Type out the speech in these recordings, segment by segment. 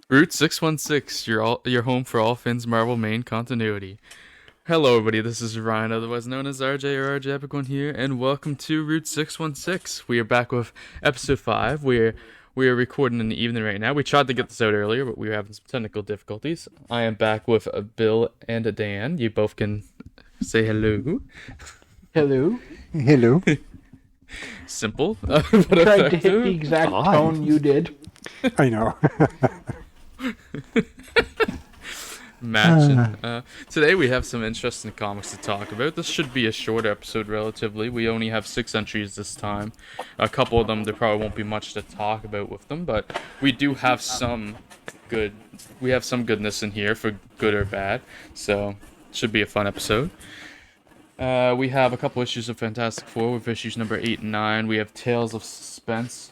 Route 616, your home for all Finn's Marvel main continuity. Hello, everybody. This is Ryan, otherwise known as RJ or RJ Epic One here, and welcome to Route 616. We are back with episode 5. We are recording in the evening right now. We tried to get this out earlier, but we were having some technical difficulties. I am back with Bill and Dan. You both can say hello. Hello. Hello. Simple, I but tried to hit the effective. exact Hi. tone you did. I know. Matching. Today we have some interesting comics to talk about. This should be a short episode relatively. We only have 6 entries this time. A couple of them, there probably won't be much to talk about with them, but we do have some goodness in here for good or bad. So, it should be a fun episode. We have a couple issues of Fantastic Four with issues number 8 and 9. We have Tales of Suspense.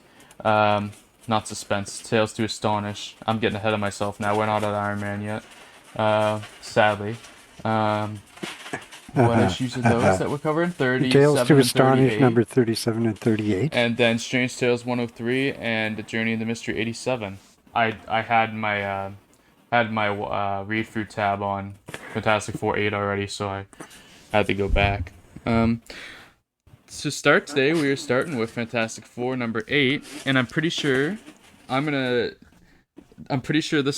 Not Suspense, Tales to Astonish. I'm getting ahead of myself now. We're not at Iron Man yet. Sadly. What issues are those that we're covering? 37 Tales to and Astonish 38. number 37 and 38. And then Strange Tales 103 and Journey into Mystery 87. I had my read through tab on Fantastic Four 8 already, so I had to go back. To start today, we are starting with Fantastic Four number 8, and I'm pretty sure this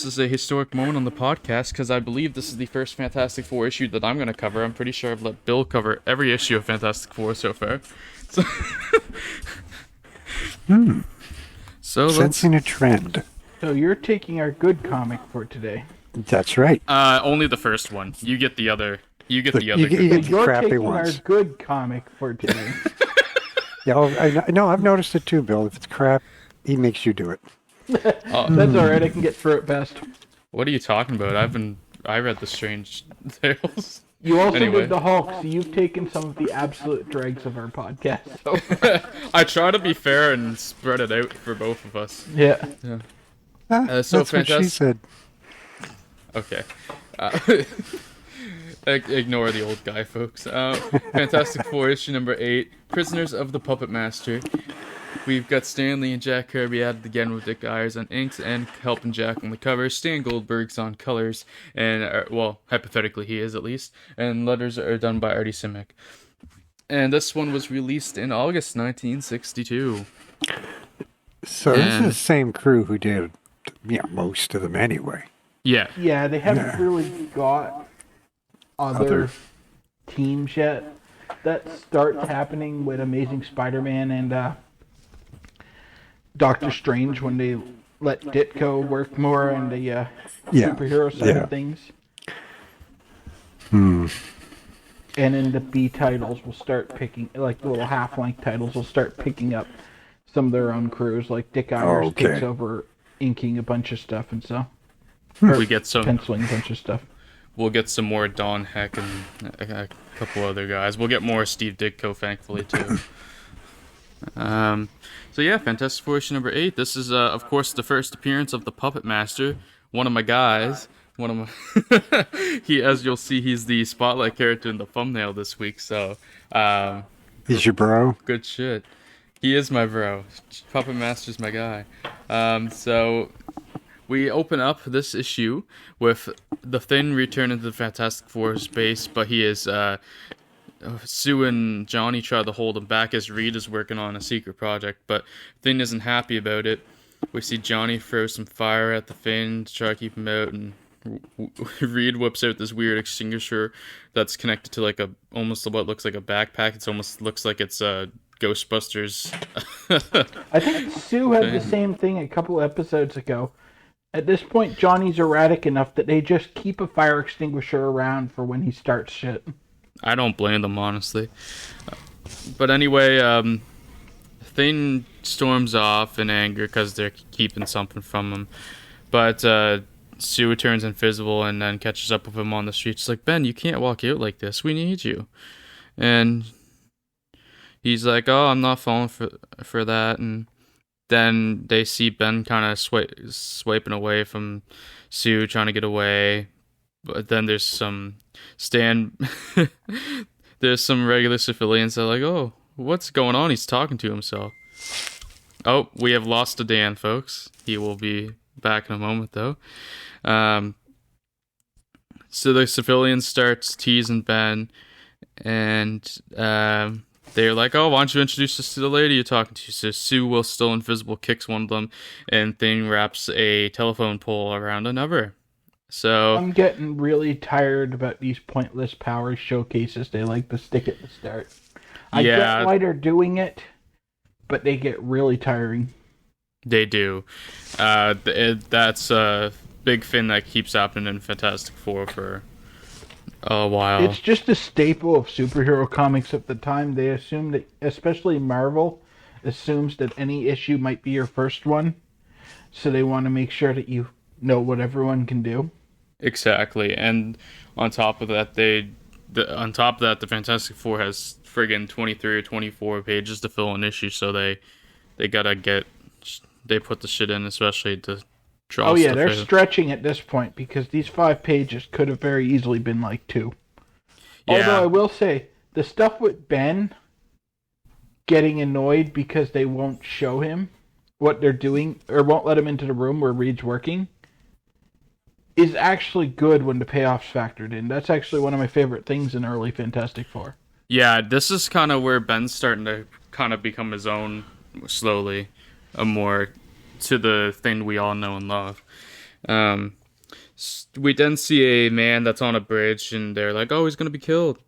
is a historic moment on the podcast because I believe this is the first Fantastic Four issue that I'm gonna cover. I'm pretty sure I've let Bill cover every issue of Fantastic Four so far. So, so let's Sensing a trend. So you're taking our good comic for today. That's right. only the first one. You get the other. You get the other. You good get one. the You're crappy taking ones. our good comic for today. Yeah, I know. I've noticed it too, Bill. If it's crap, he makes you do it. That's alright, I can get through it best. What are you talking about? I read the Strange Tales. You also Anyway. did the Hulk, so you've taken some of the absolute dregs of our podcast. So, I try to be fair and spread it out for both of us. yeah. So That's what she fantastic. said. Okay. Ignore the old guy, folks. Fantastic Four issue number 8, Prisoners of the Puppet Master. We've got Stan Lee and Jack Kirby added again with Dick Ayers on inks and helping Jack on the cover. Stan Goldberg's on colors, and well, hypothetically he is at least. And letters are done by Artie Simek. And this one was released in August 1962. So this is And- the same crew who did, most of them anyway. Yeah. Yeah, they haven't really got other teams yet. That starts happening with Amazing Spider-Man and Doctor Strange when they let Ditko work more on the superhero side of things. And in the B titles, we'll start picking, like the little half-length titles, will start picking up some of their own crews. Like Dick Ayers Okay. takes over inking a bunch of stuff and so. We get some. Penciling a bunch of stuff. We'll get some more Don Heck and a couple other guys. We'll get more Steve Ditko, thankfully, too. So yeah, Fantastic Four issue number 8. This is, of course, the first appearance of the Puppet Master, one of my guys. One of my, as you'll see, he's the spotlight character in the thumbnail this week. So, He's your bro. good shit. He is my bro. Puppet Master's my guy. So we open up this issue with the Thing returning to the Fantastic Four space, but he is Sue and Johnny try to hold him back as Reed is working on a secret project, but Thing isn't happy about it. We see Johnny throw some fire at the Thing to try to keep him out, and Reed whips out this weird extinguisher that's connected to like almost what looks like a backpack. It almost looks like it's Ghostbusters. I think Sue had the same thing a couple episodes ago. At this point, Johnny's erratic enough that they just keep a fire extinguisher around for when he starts shit. I don't blame them, honestly. But anyway, Thing storms off in anger because they're keeping something from him. But Sue turns invisible and then catches up with him on the street. She's like, Ben, you can't walk out like this. We need you. And he's like, oh, I'm not falling for that. And then they see Ben kind of swiping away from Sue, trying to get away. But then there's some there's some regular civilians that are like, oh, what's going on? He's talking to himself. Oh, we have lost a Dan, folks. He will be back in a moment, though. So the civilians starts teasing Ben, and they're like, "Oh, why don't you introduce us to the lady you're talking to?" So Sue, while still invisible, kicks one of them, and Thing wraps a telephone pole around another. So I'm getting really tired about these pointless power showcases they like to stick at the start. I get why they're doing it, but they get really tiring. They do. That's a big thing that keeps happening in Fantastic Four for a while. It's just a staple of superhero comics at the time. They assume that, especially Marvel, assumes that any issue might be your first one, so they want to make sure that you know what everyone can do. Exactly, and on top of that, the Fantastic Four has friggin' 23 or 24 pages to fill an issue, so they put the shit in, especially to draw. Oh yeah, they're stretching at this point because these 5 pages could have very easily been like 2. Yeah. Although I will say, the stuff with Ben getting annoyed because they won't show him what they're doing, or won't let him into the room where Reed's working, is actually good when the payoff's factored in. That's actually one of my favorite things in early Fantastic Four. Yeah, this is kind of where Ben's starting to kind of become his own slowly, more to the thing we all know and love. We then see a man that's on a bridge, and they're like, "Oh, he's gonna be killed."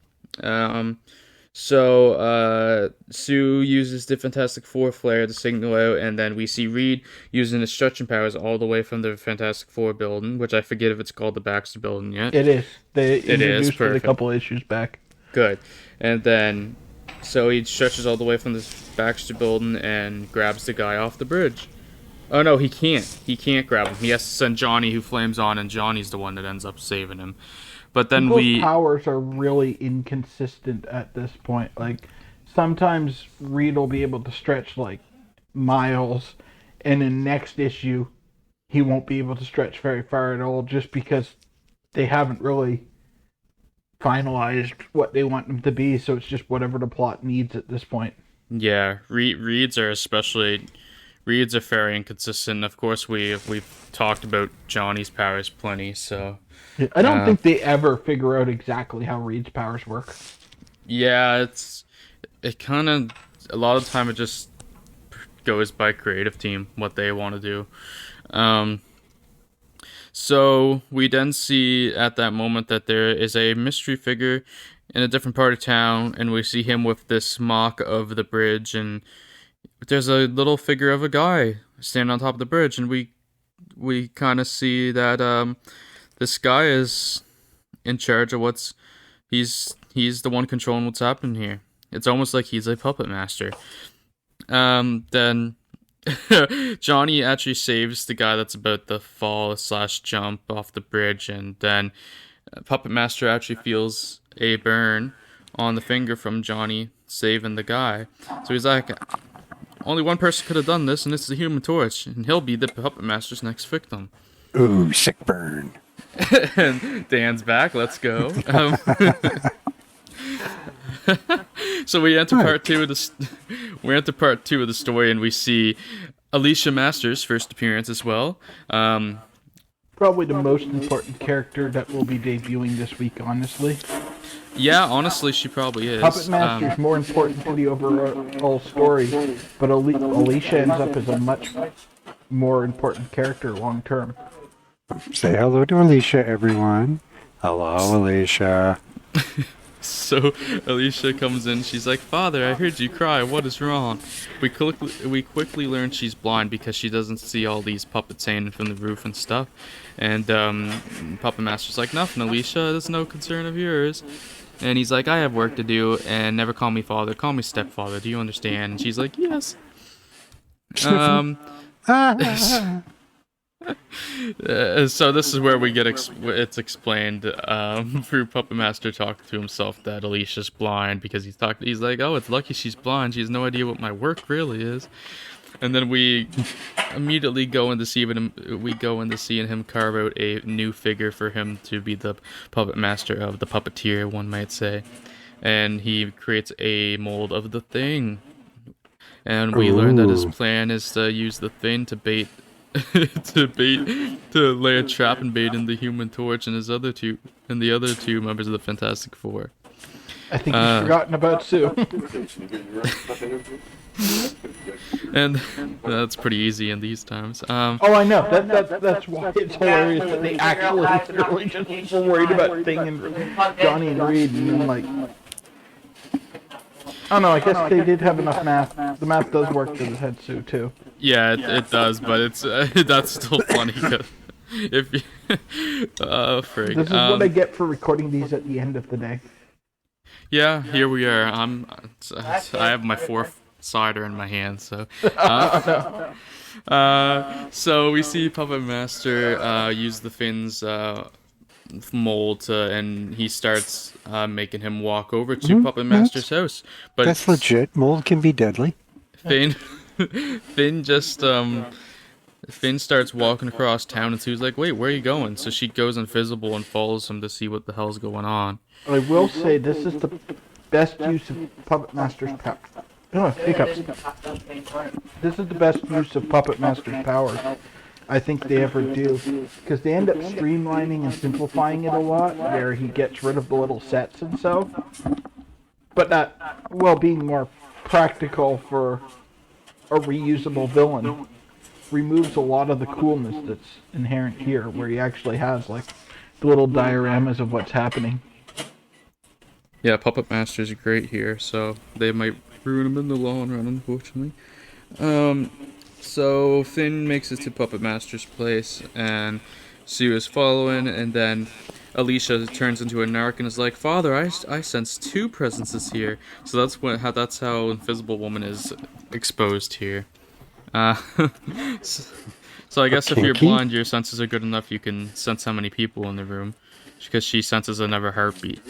So Sue uses the Fantastic Four flare to signal out, and then we see Reed using his stretching powers all the way from the Fantastic Four building, which I forget if it's called the Baxter building yet. It is. They introduced it a couple issues back. Good. And then, so he stretches all the way from the Baxter building and grabs the guy off the bridge. Oh no, he can't. He can't grab him. He has to send Johnny, who flames on, and Johnny's the one that ends up saving him. But then People's powers are really inconsistent at this point. Like, sometimes Reed will be able to stretch, like, miles, and in next issue, he won't be able to stretch very far at all, just because they haven't really finalized what they want him to be, so it's just whatever the plot needs at this point. Yeah, Reeds are very inconsistent. Of course, we've talked about Johnny's powers plenty, so... I don't think they ever figure out exactly how Reed's powers work. Yeah, it kind of, a lot of time it just goes by creative team, what they want to do. So we then see at that moment that there is a mystery figure in a different part of town, and we see him with this mock of the bridge, and there's a little figure of a guy standing on top of the bridge, and we kind of see that this guy is in charge of he's the one controlling what's happening here. It's almost like he's a puppet master. Then Johnny actually saves the guy that's about to fall/jump off the bridge, and then Puppet Master actually feels a burn on the finger from Johnny saving the guy. So he's like, only one person could have done this, and it's the Human Torch, and he'll be the Puppet Master's next victim. Ooh, sick burn. And Dan's back. Let's go. So we enter part two of the story, and we see Alicia Masters' first appearance as well. Probably the most important character that will be debuting this week, honestly. Yeah, honestly, she probably is. Puppet Master is more important to the overall story, but Alicia ends up as a much more important character long term. Say hello to Alicia, everyone. Hello, Alicia. So Alicia comes in. She's like, "Father, I heard you cry. What is wrong?" We quickly learn she's blind because she doesn't see all these puppets hanging from the roof and stuff. And Puppet Master's like, "Nothing, Alicia. That's no concern of yours." And he's like, "I have work to do, and never call me father. Call me stepfather. Do you understand?" And she's like, "Yes." So this is where we get it's explained through Puppet Master talking to himself that Alicia's blind because he's like, "Oh, it's lucky she's blind. She has no idea what my work really is." And then we immediately go into seeing him carve out a new figure for him to be the Puppet Master of the puppeteer, one might say. And he creates a mold of the Thing. And we learn that his plan is to use the Thing to bait to lay a trap and bait in the Human Torch and the other two members of the Fantastic Four. I think he's forgotten about Sue. And that's pretty easy in these times. Oh, I know. That's why it's hilarious that they actually literally just were worried about Thing and Johnny and Reed, and then like, oh no, I guess they did have enough math. The math does work to the head Sue too. Yeah, it does, but it's that's still funny. If you, frig. This is what I get for recording these at the end of the day. Yeah, here we are. I have my fourth cider in my hand, so. So we see Puppet Master use the Finn's mold, and he starts making him walk over to Puppet Master's house. But that's legit. Mold can be deadly. Finn just Finn starts walking across town, and Sue's like, "Wait, where are you going?" So she goes invisible and follows him to see what the hell's going on. I will say this is the best use of Puppet Master's power. Oh, hiccups. This is the best use of Puppet Master's powers I think they ever do, because they end up streamlining and simplifying it a lot, where he gets rid of the little sets and so, but that, well, being more practical for a reusable villain, removes a lot of the coolness that's inherent here, where he actually has, like, the little dioramas of what's happening. Yeah, Puppet Master's great here, so they might ruin him in the long run, unfortunately. So Finn makes it to Puppet Master's place, and Sue is following, and then Alicia turns into a narc and is like, "Father, I sense two presences here." So that's how Invisible Woman is exposed here. So I guess if you're blind, your senses are good enough. You can sense how many people in the room, because she senses another heartbeat.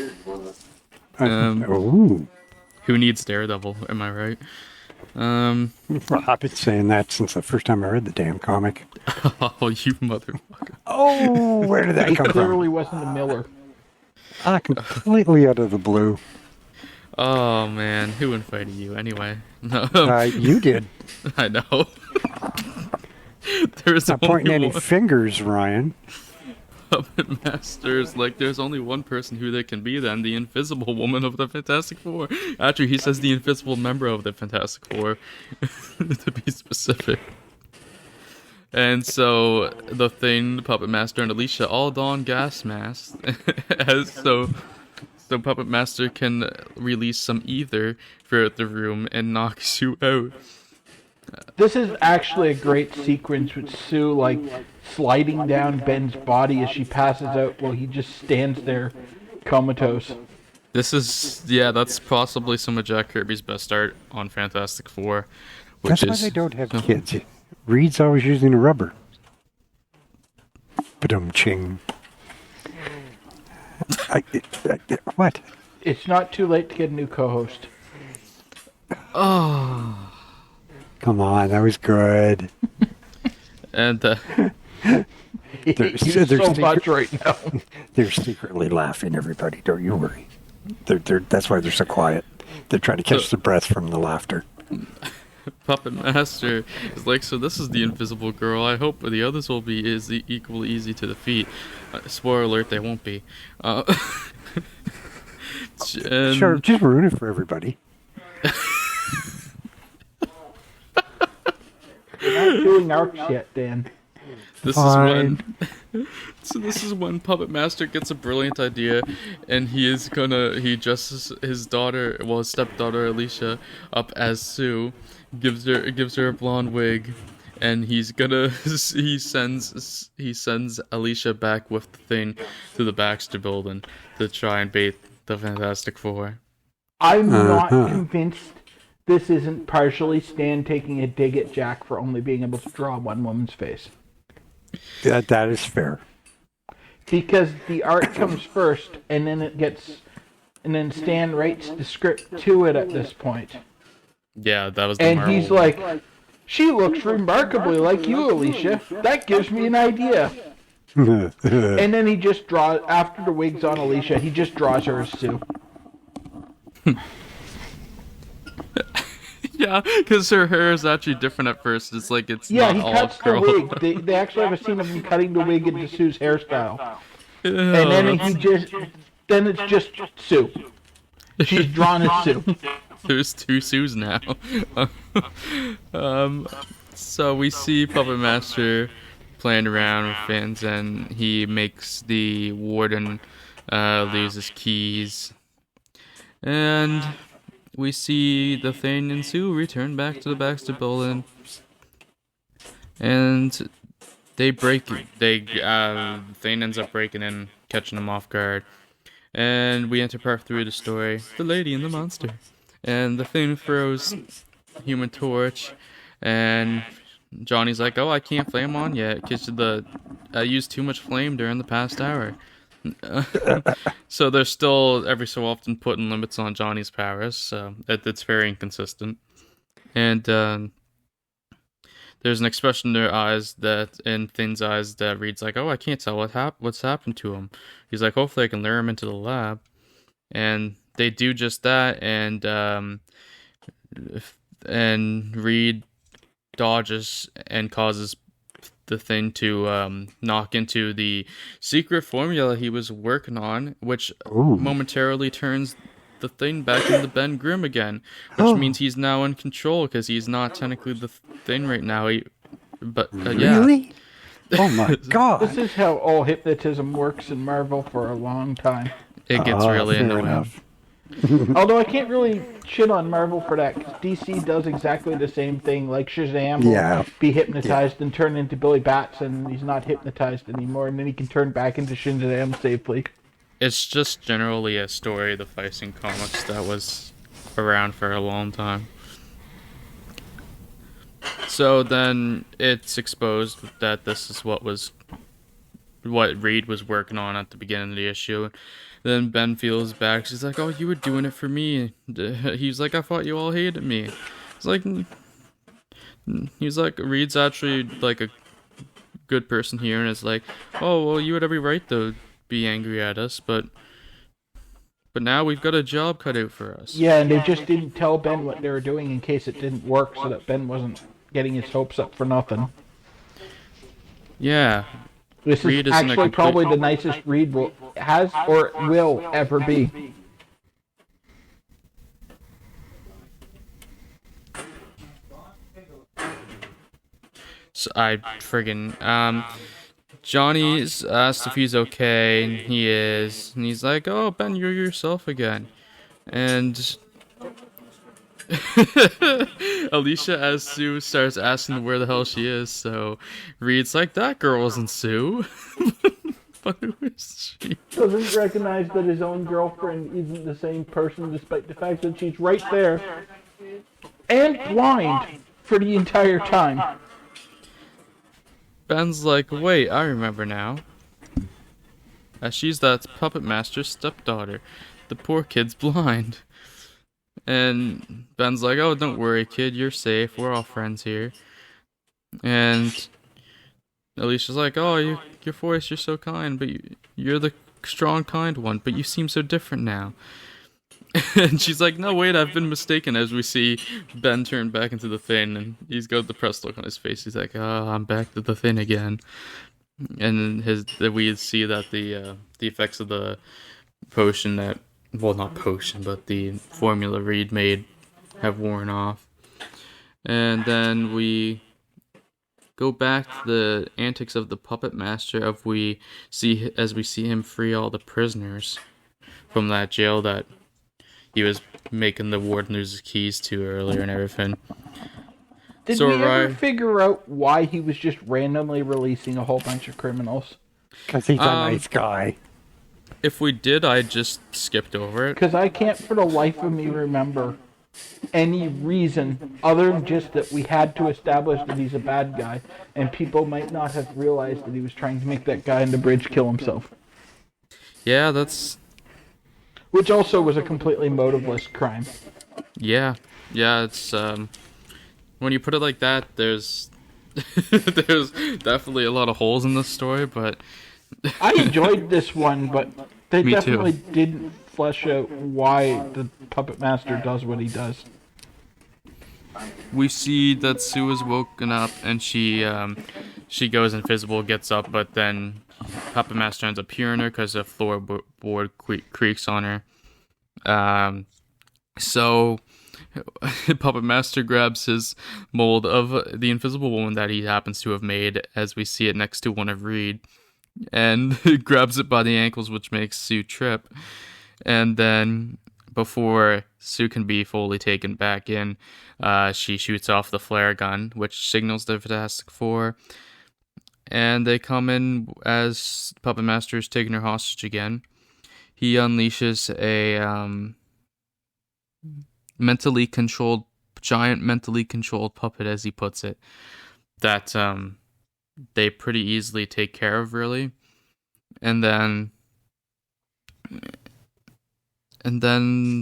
Who needs Daredevil? Am I right? Well, I've been saying that since the first time I read the damn comic. Oh, you motherfucker! Oh, where did that come from? He clearly wasn't a Miller. Completely out of the blue. Oh man, who invited you anyway? No, you did. I know. There's not pointing any fingers, Ryan. Puppet Masters, like, there's only one person who they can be then, the Invisible Woman of the Fantastic Four. Actually, he says the invisible member of the Fantastic Four, to be specific. And so, the Thing, Puppet Master, and Alicia all don gas masks, so Puppet Master can release some ether throughout the room and knock Sue out. This is actually a great sequence with Sue, like, sliding down Ben's body as she passes out while he just stands there comatose. That's possibly some of Jack Kirby's best art on Fantastic Four. That's why they don't have kids. Reed's always using a rubber. Ba-dum-ching. What? It's not too late to get a new co-host. Oh... Come on, that was good. And There's so much right now. They're secretly laughing, everybody. Don't you worry. That's why they're so quiet. They're trying to catch their breath from the laughter. Puppet Master is like, so this is the Invisible Girl. I hope the others will be equally easy to defeat. Spoiler alert, they won't be. Sure, just ruin it for everybody. We're not doing arcs yet, Dan. This is when Puppet Master gets a brilliant idea, and he dresses his daughter, his stepdaughter Alicia, up as Sue, gives her a blonde wig, and he sends Alicia back with the Thing to the Baxter Building to try and bait the Fantastic Four. I'm not convinced this isn't partially Stan taking a dig at Jack for only being able to draw one woman's face. That is fair. Because the art comes first, and then Stan writes the script to it at this point. Yeah, that was the And Marvel he's like, "She looks remarkably like you, Alicia. That gives me an idea." And then he just draws, after the wig's on Alicia, he just draws her as Sue. Yeah, because her hair is actually different at first. It's like it's Yeah, not he all cuts the curled. wig. They actually have a scene of him cutting the wig into Sue's hairstyle. Ew, And then that's- then it's just Sue. She's drawn as Sue. There's two Sues now. So we see Puppet Master playing around with things, and he makes the warden lose his keys. And we see the Thane and Sue return back to the Baxter building. And Thane ends up breaking in, catching him off guard. And we enter part 3 of the story, The Lady and the Monster. And the Thing throws Human Torch, and Johnny's like, "Oh, I can't flame on yet, because I used too much flame during the past hour." So they're still, every so often, putting limits on Johnny's powers, so it's very inconsistent. And there's an expression in their eyes in Finn's eyes that reads like, "Oh, I can't tell what's happened to him." He's like, "Hopefully I can lure him into the lab." And they do just that, and Reed dodges and causes the Thing to knock into the secret formula he was working on, which momentarily turns the Thing back into Ben Grimm again, which means he's now in control because he's not technically the Thing right now. Yeah. Really? Oh my god! This is how all hypnotism works in Marvel for a long time. It gets really fair annoying. enough. Although I can't really shit on Marvel for that, because DC does exactly the same thing. Like Shazam will be hypnotized and turn into Billy Bats, and he's not hypnotized anymore, and then he can turn back into Shazam safely. It's just generally a story of the Fighting comics that was around for a long time. So then it's exposed that this is what Reed was working on at the beginning of the issue. Then Ben feels back. She's like, "Oh, you were doing it for me." He's like, "I thought you all hated me." He's like, Reed's actually like a good person here, and it's like, "Oh, well, you had every right to be angry at us, but now we've got a job cut out for us." Yeah, and they just didn't tell Ben what they were doing in case it didn't work, so that Ben wasn't getting his hopes up for nothing. Yeah. This Reed is isn't actually probably the nicest Reed has or will ever be. So Johnny's asked if he's okay, and he is. And he's like, "Oh, Ben, you're yourself again." And Alicia, as Sue, starts asking where the hell she is, so Reed's like, "That girl isn't Sue." But who is she? Doesn't recognize that his own girlfriend isn't the same person, despite the fact that she's right there. And blind for the entire time. Ben's like, "Wait, I remember now. She's that Puppet Master's stepdaughter. The poor kid's blind." And Ben's like, "Oh, don't worry, kid, you're safe. We're all friends here." And Alicia's like, "Oh, your voice, you're so kind, but you're the strong, kind one, but you seem so different now." And she's like, "No, wait, I've been mistaken," as we see Ben turn back into the Thing, and he's got the depressed look on his face. He's like, "Oh, I'm back to the Thing again." And we see that the effects of the potion that, well, not potion, but the formula Reed made have worn off. And then we go back to the antics of the Puppet Master as we see him free all the prisoners from that jail that he was making the warden lose his keys to earlier and everything. Did we ever figure out why he was just randomly releasing a whole bunch of criminals? Because he's a nice guy. If we did, I just skipped over it. Because I can't for the life of me remember any reason other than just that we had to establish that he's a bad guy, and people might not have realized that he was trying to make that guy in the bridge kill himself. Yeah, that's... Which also was a completely motiveless crime. Yeah, it's, when you put it like that, there's definitely a lot of holes in this story, but... I enjoyed this one, but they Me definitely too. didn't flesh out why the Puppet Master does what he does. we see that Sue is woken up and she goes invisible, gets up, but then Puppet Master ends up hearing her because the floorboard creaks on her. So Puppet Master grabs his mold of the Invisible Woman that he happens to have made, as we see it next to one of Reed, and grabs it by the ankles, which makes Sue trip. And then, before Sue can be fully taken back in, she shoots off the flare gun, which signals the Fantastic Four. And they come in as Puppet Master is taking her hostage again. He unleashes a giant mentally controlled puppet, as he puts it, that they pretty easily take care of, really. And then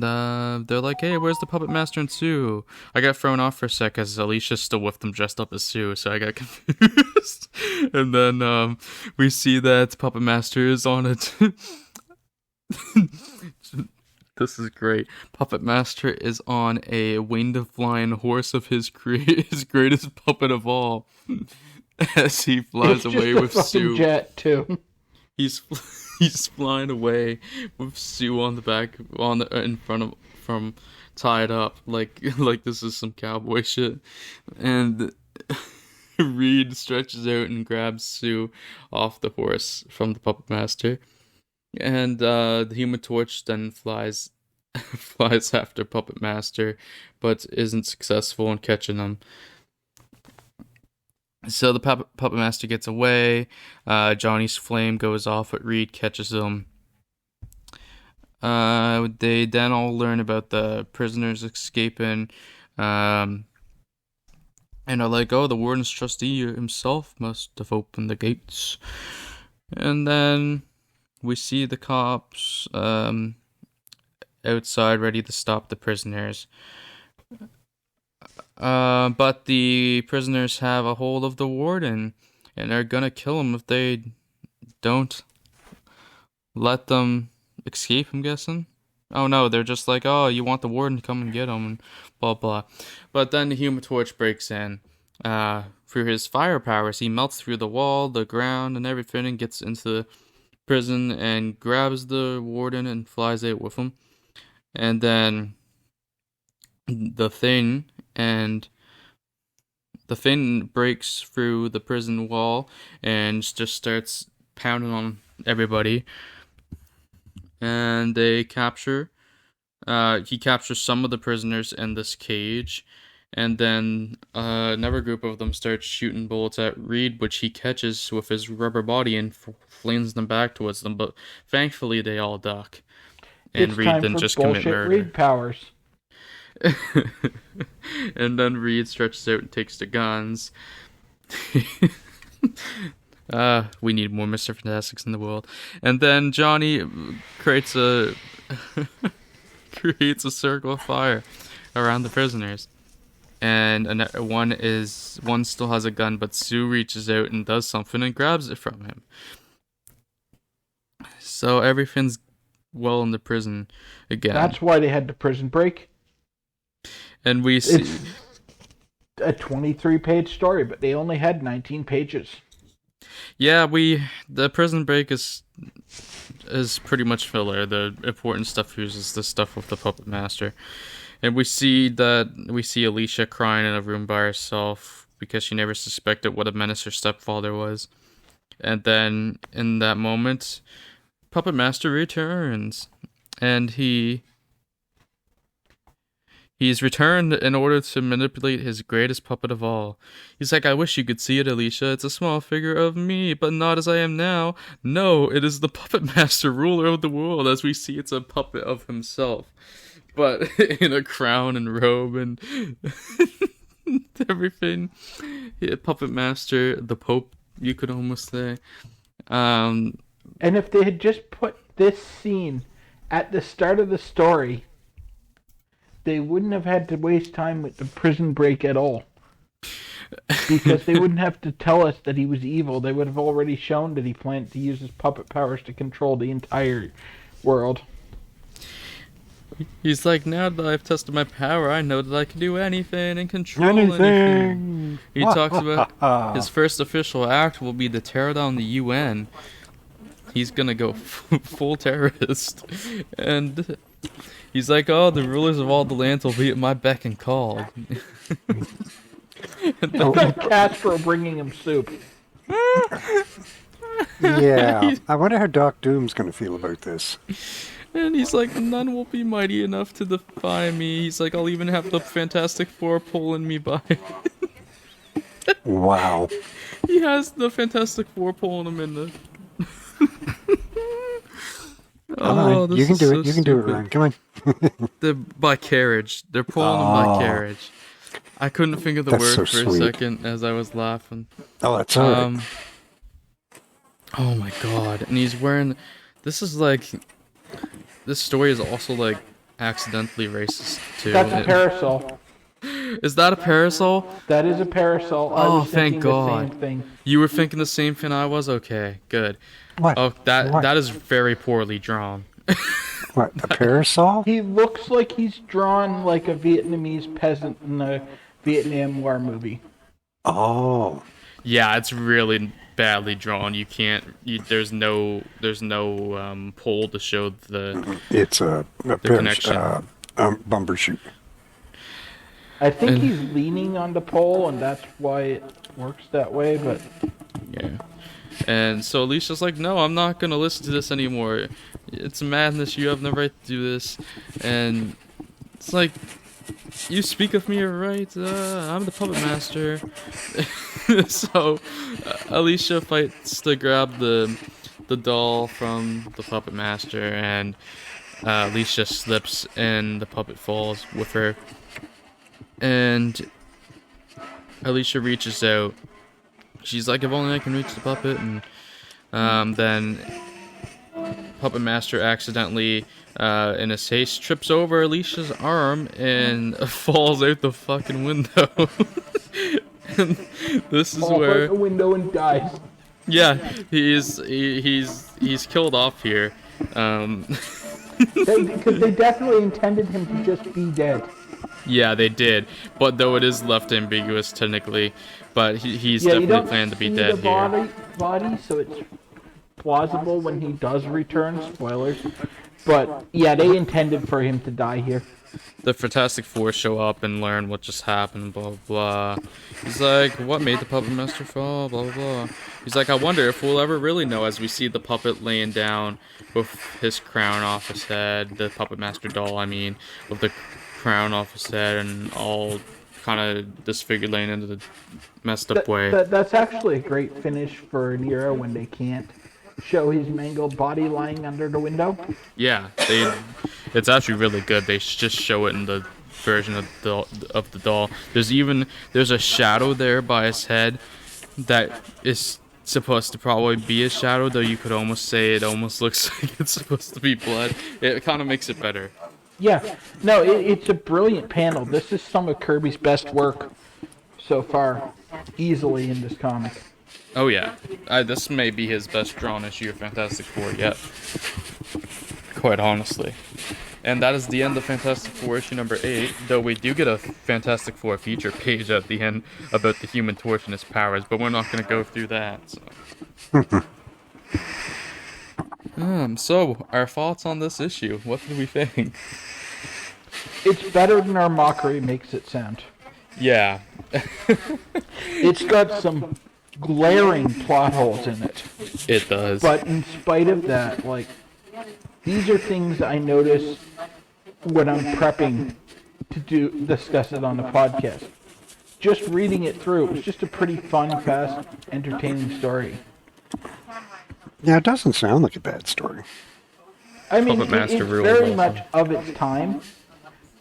they're like, hey, where's the Puppet Master and Sue? I got thrown off for a sec because Alicia's still with them dressed up as Sue, so I got confused. And then we see that Puppet Master is on it. This is great. Puppet Master is on a winged flying horse of his greatest puppet of all, as he flies away with Sue. Jet too. He's flying away with Sue on the back, in front of, from tied up like this is some cowboy shit. And Reed stretches out and grabs Sue off the horse from the Puppet Master. And the Human Torch then flies after Puppet Master, but isn't successful in catching him. So the Puppet Master gets away. Johnny's flame goes off, but Reed catches him. They then all learn about the prisoners escaping, and are like, oh, the warden's trustee himself must have opened the gates. And then we see the cops outside ready to stop the prisoners. But the prisoners have a hold of the warden and are gonna kill him if they don't let them escape, I'm guessing. Oh no, they're just like, oh, you want the warden to come and get him, and blah blah. But then the Human Torch breaks in. Through his fire powers, he melts through the wall, the ground, and everything, and gets into the prison and grabs the warden and flies out with him. And then the Thing breaks through the prison wall and just starts pounding on everybody. And he captures some of the prisoners in this cage. And then another group of them starts shooting bullets at Reed, which he catches with his rubber body and flings them back towards them. But thankfully, they all duck. And it's Reed then just commit murder. Reed powers. And then Reed stretches out and takes the guns. We need more Mr. Fantastics in the world. And then Johnny creates a circle of fire around the prisoners. And one still has a gun, but Sue reaches out and does something and grabs it from him. So everything's well in the prison again. That's why they had the prison break. And we see it's a 23-page story, but they only had 19 pages. Yeah, the prison break is pretty much filler. The important stuff here is the stuff with the Puppet Master. And we see Alicia crying in a room by herself because she never suspected what a menace her stepfather was. And then in that moment, Puppet Master returns, and he's returned in order to manipulate his greatest puppet of all. He's like, I wish you could see it, Alicia. It's a small figure of me, but not as I am now. No, it is the Puppet Master, ruler of the world. As we see, it's a puppet of himself, but in a crown and robe and everything. Yeah, Puppet Master, the Pope, you could almost say. And if they had just put this scene at the start of the story, they wouldn't have had to waste time with the prison break at all. Because they wouldn't have to tell us that he was evil. They would have already shown that he planned to use his puppet powers to control the entire world. He's like, now that I've tested my power, I know that I can do anything and control anything. He talks about his first official act will be to tear down the UN. He's gonna go full terrorist. And he's like, oh, the rulers of all the lands will be at my beck and call. Castro bringing him soup. Yeah, I wonder how Doc Doom's going to feel about this. And he's like, none will be mighty enough to defy me. He's like, I'll even have the Fantastic Four pulling me by. Wow. He has the Fantastic Four pulling him in the... Oh, you can do it. You can do it, Ryan. Come on. They're by carriage. They're pulling him by carriage. I couldn't think of the word for a second as I was laughing. Oh, that's all right. Oh my god. And he's wearing... This is like... This story is also like accidentally racist too. That's a parasol. Is that a parasol? That is a parasol. I was thank God. The same thing. You were thinking the same thing I was? Okay, good. What? Oh, that is very poorly drawn. What, a parasol? He looks like he's drawn like a Vietnamese peasant in the Vietnam War movie. Oh. Yeah, it's really badly drawn. You can't. There's no pole to show the. It's a connection. Bumbershoot. I think he's leaning on the pole, and that's why it works that way. But yeah. And so Alicia's like, no, I'm not gonna listen to this anymore. It's madness. You have no right to do this. And it's like, you speak of me, right? I'm the Puppet Master. So Alicia fights to grab the doll from the Puppet Master, and Alicia slips and the puppet falls with her. And Alicia reaches out. She's like, if only I can reach the puppet. And then Puppet Master accidentally, in his haste, trips over Alicia's arm and falls out the fucking window. And this is where out the window and dies. Yeah, he's killed off here. Because they definitely intended him to just be dead. Yeah, they did, but though it is left ambiguous technically, but he's definitely planned to be dead here. Body, so it's plausible when he does return. Spoilers, but yeah, they intended for him to die here. The Fantastic Four show up and learn what just happened. Blah blah blah. He's like, "What made the Puppet Master fall?" Blah blah blah. He's like, "I wonder if we'll ever really know." As we see the puppet laying down with his crown off his head, the Puppet Master doll, I mean, with the crown off his head and all kind of disfigured, laying into the messed up way. That's actually a great finish for an era when they can't show his mangled body lying under the window. Yeah, it's actually really good. They just show it in the version of the doll. There's a shadow there by his head that is supposed to probably be a shadow, though you could almost say it almost looks like it's supposed to be blood. It kind of makes it better. Yeah, no, it's a brilliant panel. This is some of Kirby's best work so far, easily in this comic. Oh yeah, this may be his best drawn issue of Fantastic Four yet, quite honestly. And that is the end of Fantastic Four issue number 8, though we do get a Fantastic Four feature page at the end about the Human Torch and his powers, but we're not going to go through that. So, our thoughts on this issue. What did we think? It's better than our mockery makes it sound. Yeah. It's got some glaring plot holes in it. It does. But in spite of that, like, these are things I notice when I'm prepping to discuss it on the podcast. Just reading it through, it was just a pretty fun, fast, entertaining story. Yeah, it doesn't sound like a bad story. I mean, it's very much of its time,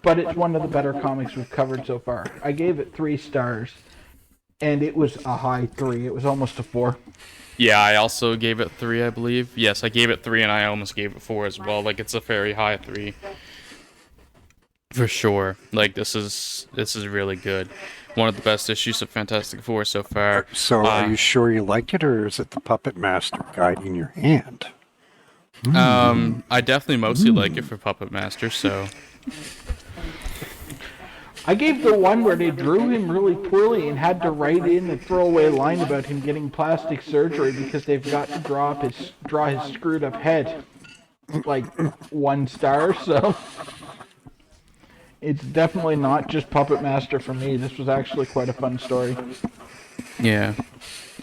but it's one of the better comics we've covered so far. I gave it 3 stars, and it was a high 3. It was almost a 4. Yeah, I also gave it 3, I believe. Yes, I gave it 3, and I almost gave it 4 as well. Like, it's a very high 3. For sure. Like, this is really good. One of the best issues of Fantastic Four so far. So, are you sure you liked it, or is it the Puppet Master guiding your hand? I definitely mostly like it for Puppet Master, so... I gave the one where they drew him really poorly and had to write in a throwaway line about him getting plastic surgery because they've got to draw his screwed up head. Like 1 star, so... It's definitely not just Puppet Master for me. This was actually quite a fun story. Yeah,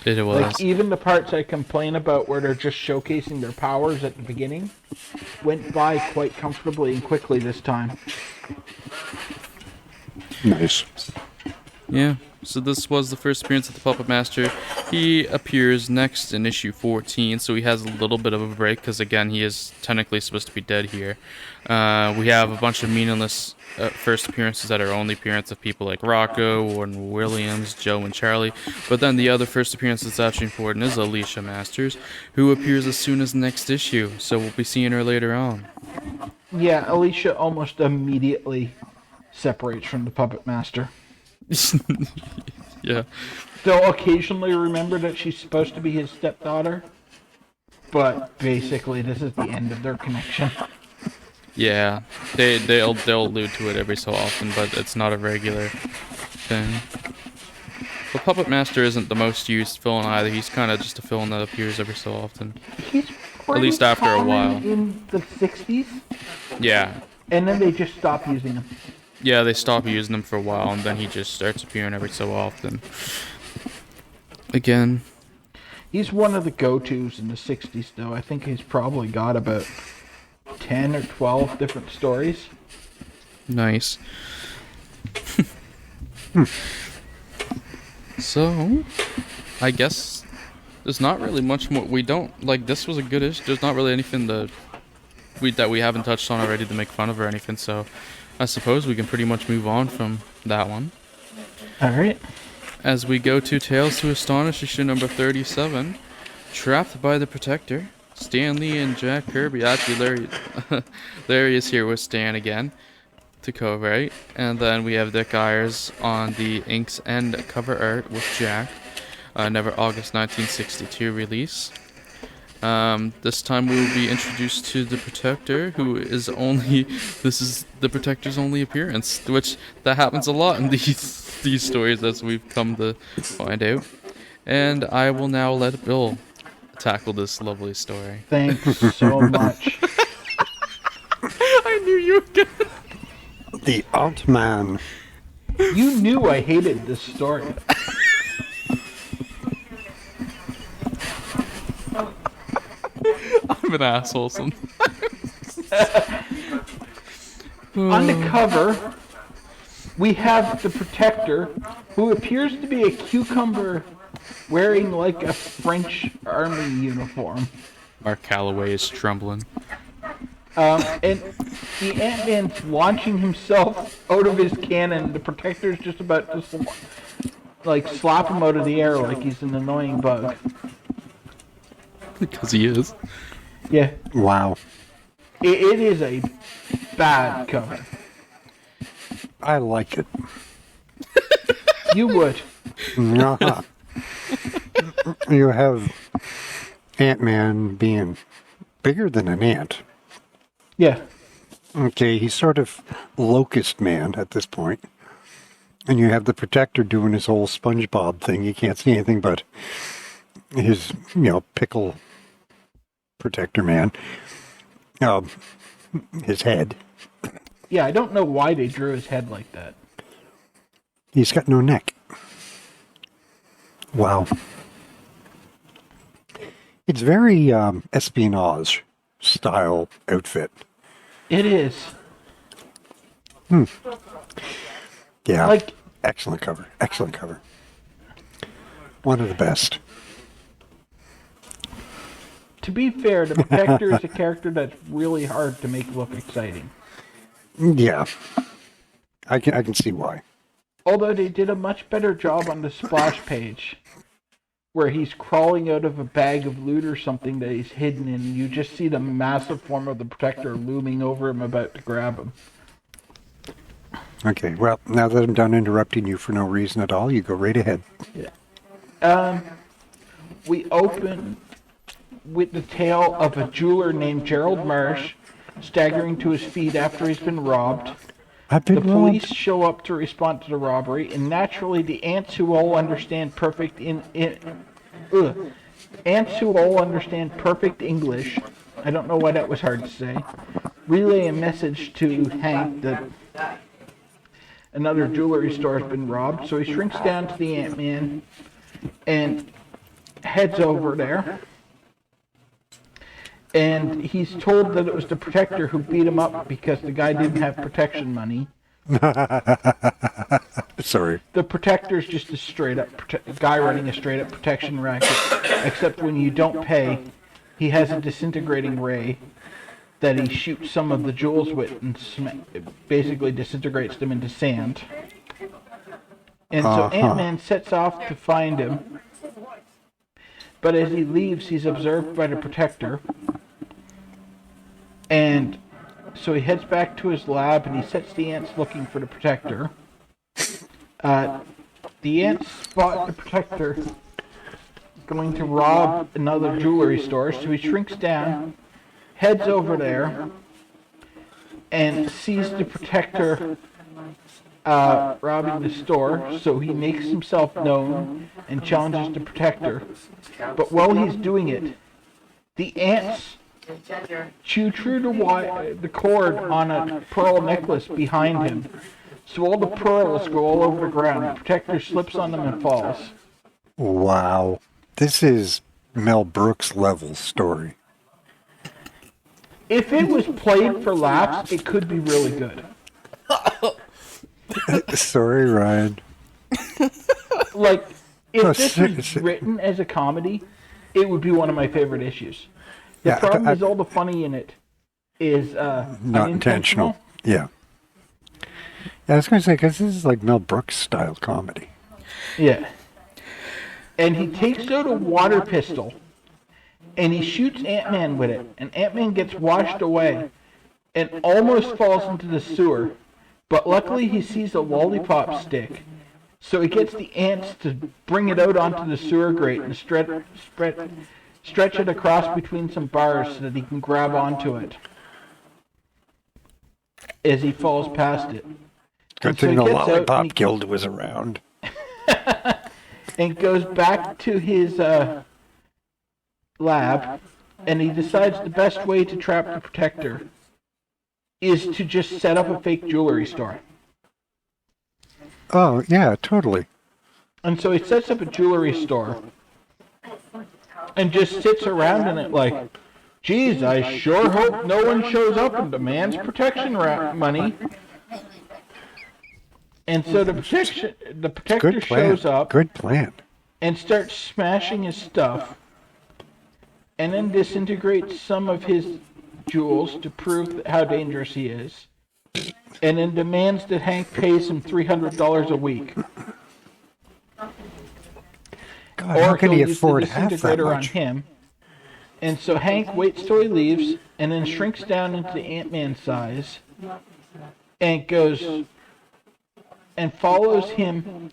it was. Like, even the parts I complain about where they're just showcasing their powers at the beginning went by quite comfortably and quickly this time. Nice. Yeah, so this was the first appearance of the Puppet Master. He appears next in issue 14, so he has a little bit of a break, because again, he is technically supposed to be dead here. We have a bunch of meaningless first appearances that are only appearance of people like Rocco, Warden Williams, Joe, and Charlie. But then the other first appearance that's actually important is Alicia Masters, who appears as soon as the next issue, so we'll be seeing her later on. Yeah, Alicia almost immediately separates from the Puppet Master. Yeah. They'll occasionally remember that she's supposed to be his stepdaughter, but basically this is the end of their connection. Yeah, they'll allude to it every so often, but it's not a regular thing. The Puppet Master isn't the most used villain either. He's kind of just a villain that appears every so often. He's at least after a while. In the 60s? Yeah. And then they just stopped using him. Yeah, they stop using him for a while, and then he just starts appearing every so often. Again. He's one of the go-tos in the 60s, though. I think he's probably got about 10 or 12 different stories. Nice. So, I guess there's not really much more. We don't, like, this was a good issue. There's not really anything that we haven't touched on already to make fun of or anything, so I suppose we can pretty much move on from that one. Alright. As we go to Tales to Astonish, issue number 37, Trapped by the Protector. Stan Lee and Jack Kirby. Actually, Larry is here with Stan again to co-write. And then we have Dick Ayers on the inks and cover art with Jack. Never August 1962 release. This time we will be introduced to the Protector, who is only... This is the Protector's only appearance, which that happens a lot in these stories, as we've come to find out. And I will now let Bill tackle this lovely story. Thanks so much. I knew you were gonna... The Alt-Man. You knew I hated this story. I'm an asshole sometimes. On the cover, we have the Protector, who appears to be a cucumber wearing like a French army uniform. Mark Calloway is trembling. And the Ant-Man's launching himself out of his cannon. The Protector's just about to slap him out of the air like he's an annoying bug. Because he is. Yeah. Wow. It is a bad cover. I like it. You would. Uh-huh. You have Ant-Man being bigger than an ant. Yeah. Okay, he's sort of Locust Man at this point. And you have the Protector doing his whole SpongeBob thing. You can't see anything but his, pickle Protector Man. His head. Yeah, I don't know why they drew his head like that. He's got no neck. Wow. It's very espionage style outfit. It is. Yeah. Excellent cover. Excellent cover. One of the best. To be fair, the Protector is a character that's really hard to make look exciting. Yeah. I can see why. Although they did a much better job on the splash page, where he's crawling out of a bag of loot or something that he's hidden in, and you just see the massive form of the Protector looming over him about to grab him. Okay, well, now that I'm done interrupting you for no reason at all, you go right ahead. Yeah. We open with the tale of a jeweler named Gerald Marsh staggering to his feet after he's been robbed. The police show up to respond to the robbery, and naturally the ants who all understand perfect English, I don't know why that was hard to say, relay a message to Hank that another jewelry store has been robbed. So he shrinks down to the Ant-Man and heads over there. And he's told that it was the Protector who beat him up because the guy didn't have protection money. Sorry. The Protector's just a straight-up guy running a straight-up protection racket, except when you don't pay, he has a disintegrating ray that he shoots some of the jewels with and basically disintegrates them into sand. And so Ant-Man sets off to find him, but as he leaves, he's observed by the Protector. And so he heads back to his lab and he sets the ants looking for the Protector. The ants spot the Protector going to rob another jewelry store, so he shrinks down, heads over there, and sees the Protector robbing the store, so he makes himself known and challenges the Protector. But while he's doing it, the ants chew true to the cord on a pearl necklace behind him. So all the pearls go all over the ground. The Protector slips on them and falls. Wow. This is Mel Brooks level story. If it was played for laughs, it could be really good. Sorry, Ryan. Like, if this was written as a comedy, it would be one of my favorite issues. The problem is all the funny in it is not intentional. Yeah. I was going to say, because this is like Mel Brooks style comedy. Yeah. And he takes out a water pistol, and he shoots Ant-Man with it, and Ant-Man gets washed away and almost falls into the sewer. But luckily he sees a lollipop stick, so he gets the ants to bring it out onto the sewer grate and stretch it across between some bars so that he can grab onto it as he falls past it. Good thing the lollipop guild was around. And goes back to his lab, and he decides the best way to trap the Protector is to just set up a fake jewelry store. Oh, yeah, totally. And so he sets up a jewelry store and just sits around in it like, geez, I sure hope no one shows up and demands protection money. And so the Protector shows up. Good plan. And starts smashing his stuff, and then disintegrates some of his jewels to prove how dangerous he is, and then demands that Hank pays him $300 a week. God, how can he afford half that much? On him. And so Hank waits till he leaves, and then shrinks down into the Ant-Man size, and goes and follows him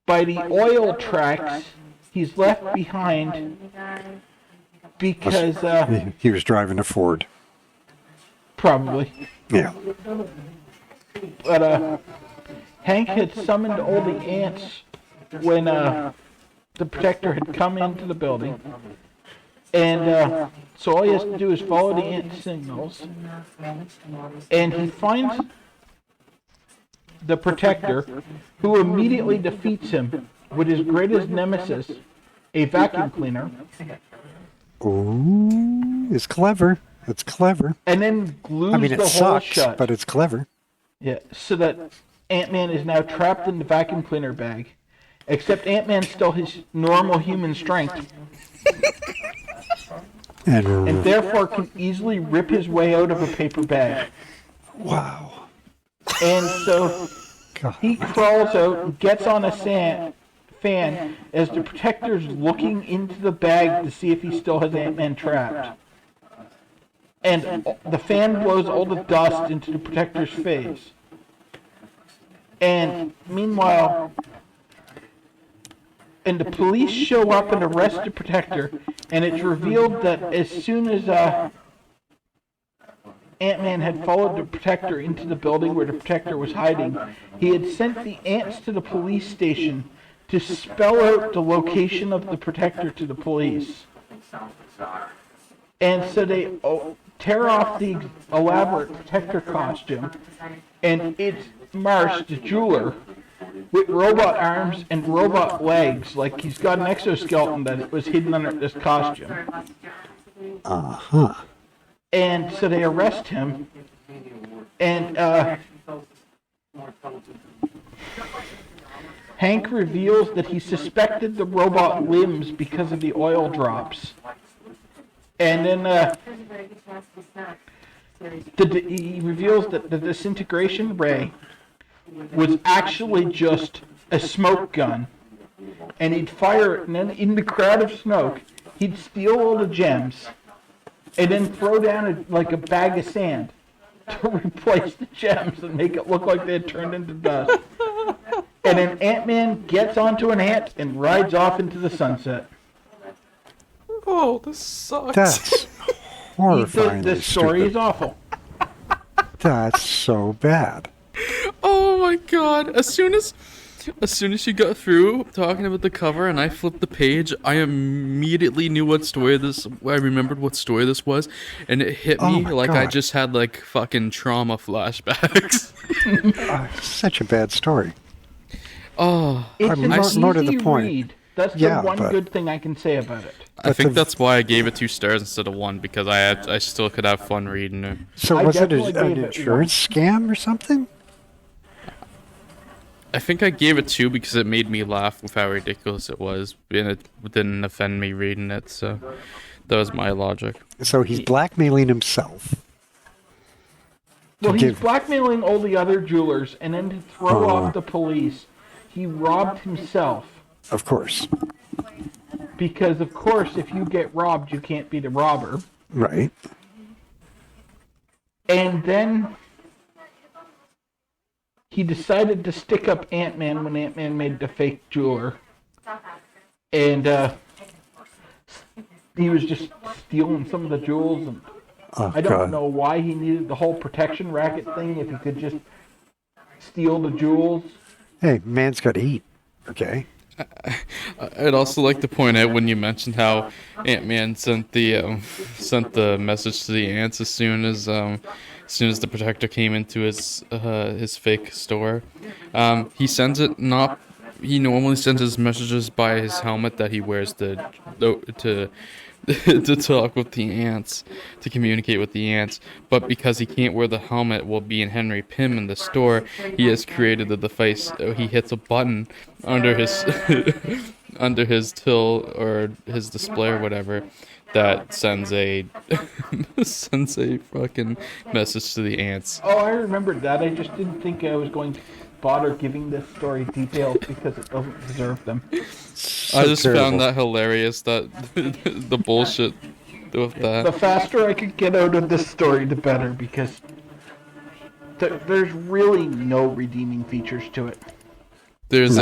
by the oil tracks he's left behind because he was driving a Ford. Probably. Yeah. But Hank had summoned all the ants when the Protector had come into the building. And so all he has to do is follow the ant signals. And he finds the Protector, who immediately defeats him with his greatest nemesis, a vacuum cleaner. Ooh, it's clever. It's clever. And then glues the hole sucks, shut. But it's clever. Yeah, so that Ant-Man is now trapped in the vacuum cleaner bag. Except Ant-Man's still his normal human strength. And therefore can easily rip his way out of a paper bag. Wow. And so he crawls out and gets on a fan as the Protector's looking into the bag to see if he still has Ant-Man trapped. And the fan blows all the dust into the Protector's face. And meanwhile, And the police show up and arrest the Protector, and it's revealed that as soon as Ant-Man had followed the Protector into the building where the Protector was hiding, he had sent the ants to the police station to spell out the location of the Protector to the police. And so they tear off the elaborate Protector costume, and it's Marsh, the jeweler, with robot arms and robot legs, like he's got an exoskeleton that was hidden under this costume. Uh-huh. And so they arrest him, and Hank reveals that he suspected the robot limbs because of the oil drops. And then he reveals that the disintegration ray was actually just a smoke gun. And he'd fire it, and then in the crowd of smoke, he'd steal all the gems, and then throw down a bag of sand to replace the gems and make it look like they had turned into dust. And then Ant-Man gets onto an ant and rides off into the sunset. Oh, this sucks. That's horrifying. This story is awful. That's so bad. Oh my god. As soon as you got through talking about the cover and I flipped the page, I immediately knew I remembered what story this was, and it hit me like God. I just had fucking trauma flashbacks. Such a bad story. Oh, it's more to the point. Read. That's the one good thing I can say about it. I think that's why I gave it 2 stars instead of 1, because I still could have fun reading it. So was it an insurance scam or something? I think I gave it 2 because it made me laugh with how ridiculous it was, and it didn't offend me reading it, so that was my logic. So he's blackmailing himself. Well, he's blackmailing all the other jewelers, and then to throw off the police, he robbed himself. Of course. Because, of course, if you get robbed, you can't be the robber. Right. And then he decided to stick up Ant-Man when Ant-Man made the fake jeweler. And he was just stealing some of the jewels. And I don't know why he needed the whole protection racket thing if he could just steal the jewels. Hey, man's got to eat. Okay. I'd also like to point out when you mentioned how Ant-Man sent the message to the ants as soon as the Protector came into his fake store. He sends it not. He normally sends his messages by his helmet that he wears to talk with the ants, to communicate with the ants. But because he can't wear the helmet while being Henry Pym in the store, he has created the device. He hits a button under his under his till or his display or whatever that sends a fucking message to the ants. Oh, I remembered that. I just didn't think I was going to bother giving this story details because it doesn't deserve them. So I just terrible. found that hilarious, that the bullshit with that. The faster I could get out of this story, the better, because there's really no redeeming features to it. There's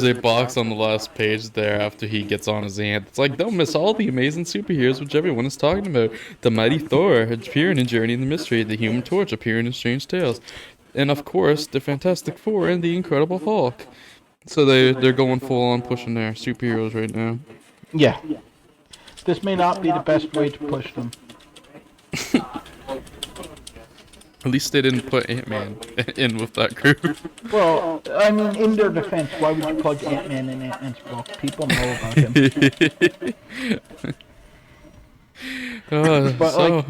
a box on the last page there after he gets on his ant. It's like, don't miss all the amazing superheroes which everyone is talking about. The Mighty Thor appearing in Journey in the Mystery, the Human Torch appearing in Strange Tales, and of course the Fantastic Four and the Incredible Hulk. So they're going full on pushing their superheroes right now. Yeah. This may not be the best way to push them. At least they didn't put Ant-Man in with that group. Well, I mean, in their defense, why would you plug Ant-Man in Ant-Man's book? People know about him. But,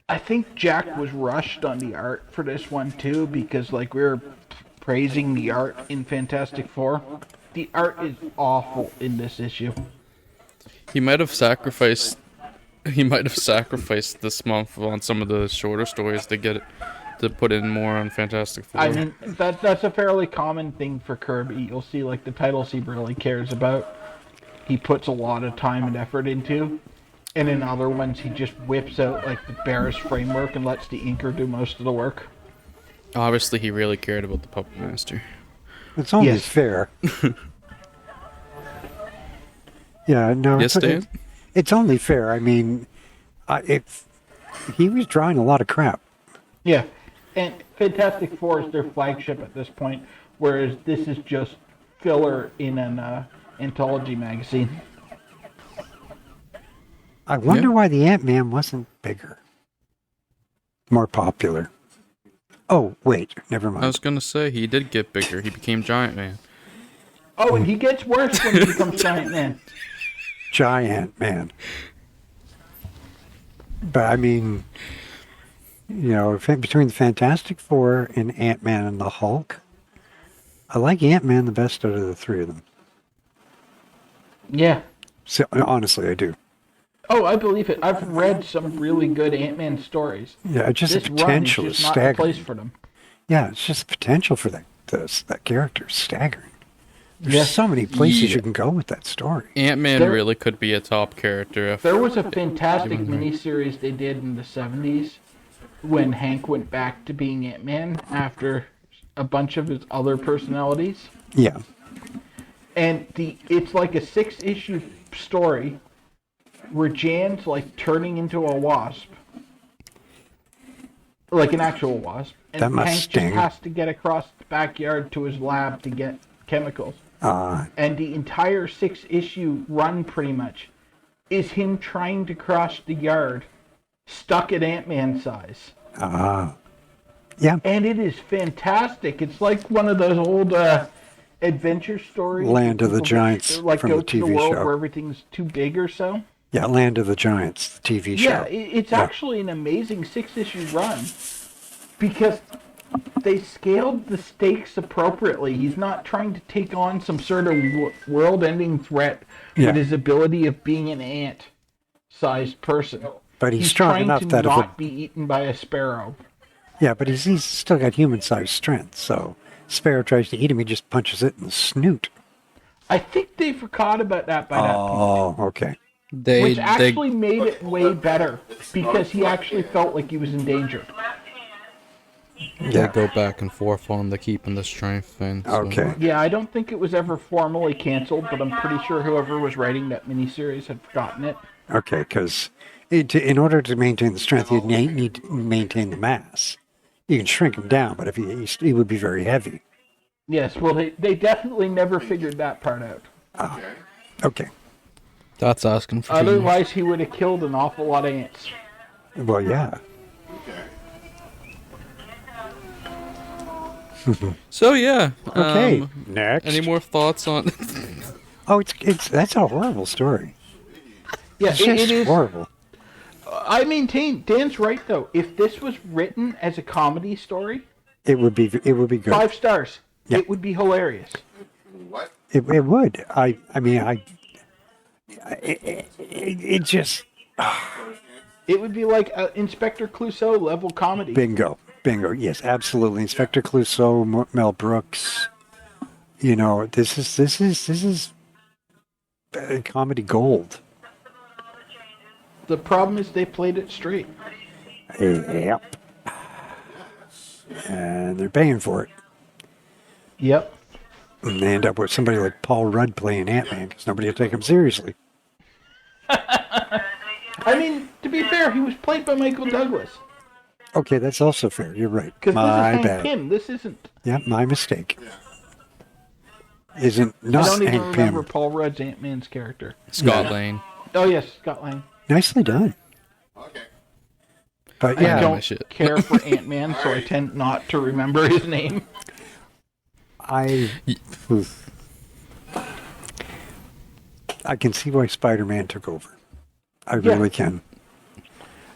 I think Jack was rushed on the art for this one, too, because, we were praising the art in Fantastic Four. The art is awful in this issue. He might have sacrificed this month on some of the shorter stories to put in more on Fantastic Four. I mean, that's a fairly common thing for Kirby. You'll see, the titles he really cares about, he puts a lot of time and effort into. And in other ones, he just whips out, the barest framework and lets the inker do most of the work. Obviously, he really cared about the Puppet Master. It's only fair. Yeah, no, Yes, Dan? it's only fair. I mean, he was drawing a lot of crap. Yeah, and Fantastic Four is their flagship at this point, whereas this is just filler in an anthology magazine. I wonder why the Ant-Man wasn't bigger, more popular. Oh, wait, never mind. I was gonna say he did get bigger. He became Giant Man. Oh, and he gets worse when he becomes Giant Man. Giant Man. But I mean, you know, between the Fantastic Four and Ant-Man and the Hulk, I like Ant-Man the best out of the three of them. Yeah. So, honestly, I do. Oh, I believe it. I've read some really good Ant-Man stories. Yeah, just This the potential run is is just not the staggering. place for them. Yeah, it's just the potential for that character is staggering. There's Yes. so many places Yeah. you can go with that story. Ant-Man There- really could be a top character. If There was a fantastic miniseries they did in the 70s when Hank went back to being Ant-Man after a bunch of his other personalities. Yeah. And it's like a 6-issue story where Jan's like turning into a wasp. Like an actual wasp. And That must Hank sting. just has to get across the backyard to his lab to get chemicals. And the entire 6-issue run, pretty much, is him trying to cross the yard, stuck at Ant-Man size. Yeah. And it is fantastic. It's like one of those old adventure stories. Land of the People Giants like from go the to the TV world show. where everything's too big or so. Yeah, Land of the Giants, the TV show. Yeah, it's actually an amazing 6-issue run because they scaled the stakes appropriately. He's not trying to take on some sort of world-ending threat Yeah. with his ability of being an ant-sized person. But he's strong trying enough to that if not be eaten by a sparrow. Yeah, but he's still got human-sized strength, so Sparrow tries to eat him, he just punches it in the snoot. I think they forgot about that by that point. Oh, okay. Which actually made it way better because he actually felt like he was in danger. They go back and forth on the keeping the strength thing. So. Okay. Yeah, I don't think it was ever formally canceled, but I'm pretty sure whoever was writing that miniseries had forgotten it. Okay, because in order to maintain the strength, you need to maintain the mass. You can shrink him down, but if he would be very heavy. Yes, well, they definitely never figured that part out. Okay. That's asking for too much. Otherwise, he would have killed an awful lot of ants. Well, yeah. So yeah. Okay. Next. Any more thoughts on? Oh, that's a horrible story. Yeah, It's just it is. horrible. I maintain Dan's right though. If this was written as a comedy story, It would be good. 5 stars. Yeah. It would be hilarious. It would. It just It would be like Inspector Clouseau level comedy. bingo. Yes, absolutely. Inspector Clouseau, Mel Brooks. You know, this is comedy gold. The problem is they played it straight. Yep. And they're paying for it. Yep. And they end up with somebody like Paul Rudd playing Ant-Man because nobody will take him seriously. I mean, to be fair, he was played by Michael Douglas. Okay, that's also fair. You're right. Because this is My Hank bad. Pym. This isn't. Yeah, my mistake. Isn't I not don't even Hank remember Pym. Paul Rudd's Ant-Man's character. Scott Lane. Oh, yes, Scott Lang. Nicely done. Okay. But I yeah, don't shit. care for Ant-Man, so I tend not to remember his name. oof. I can see why Spider-Man took over. I really can.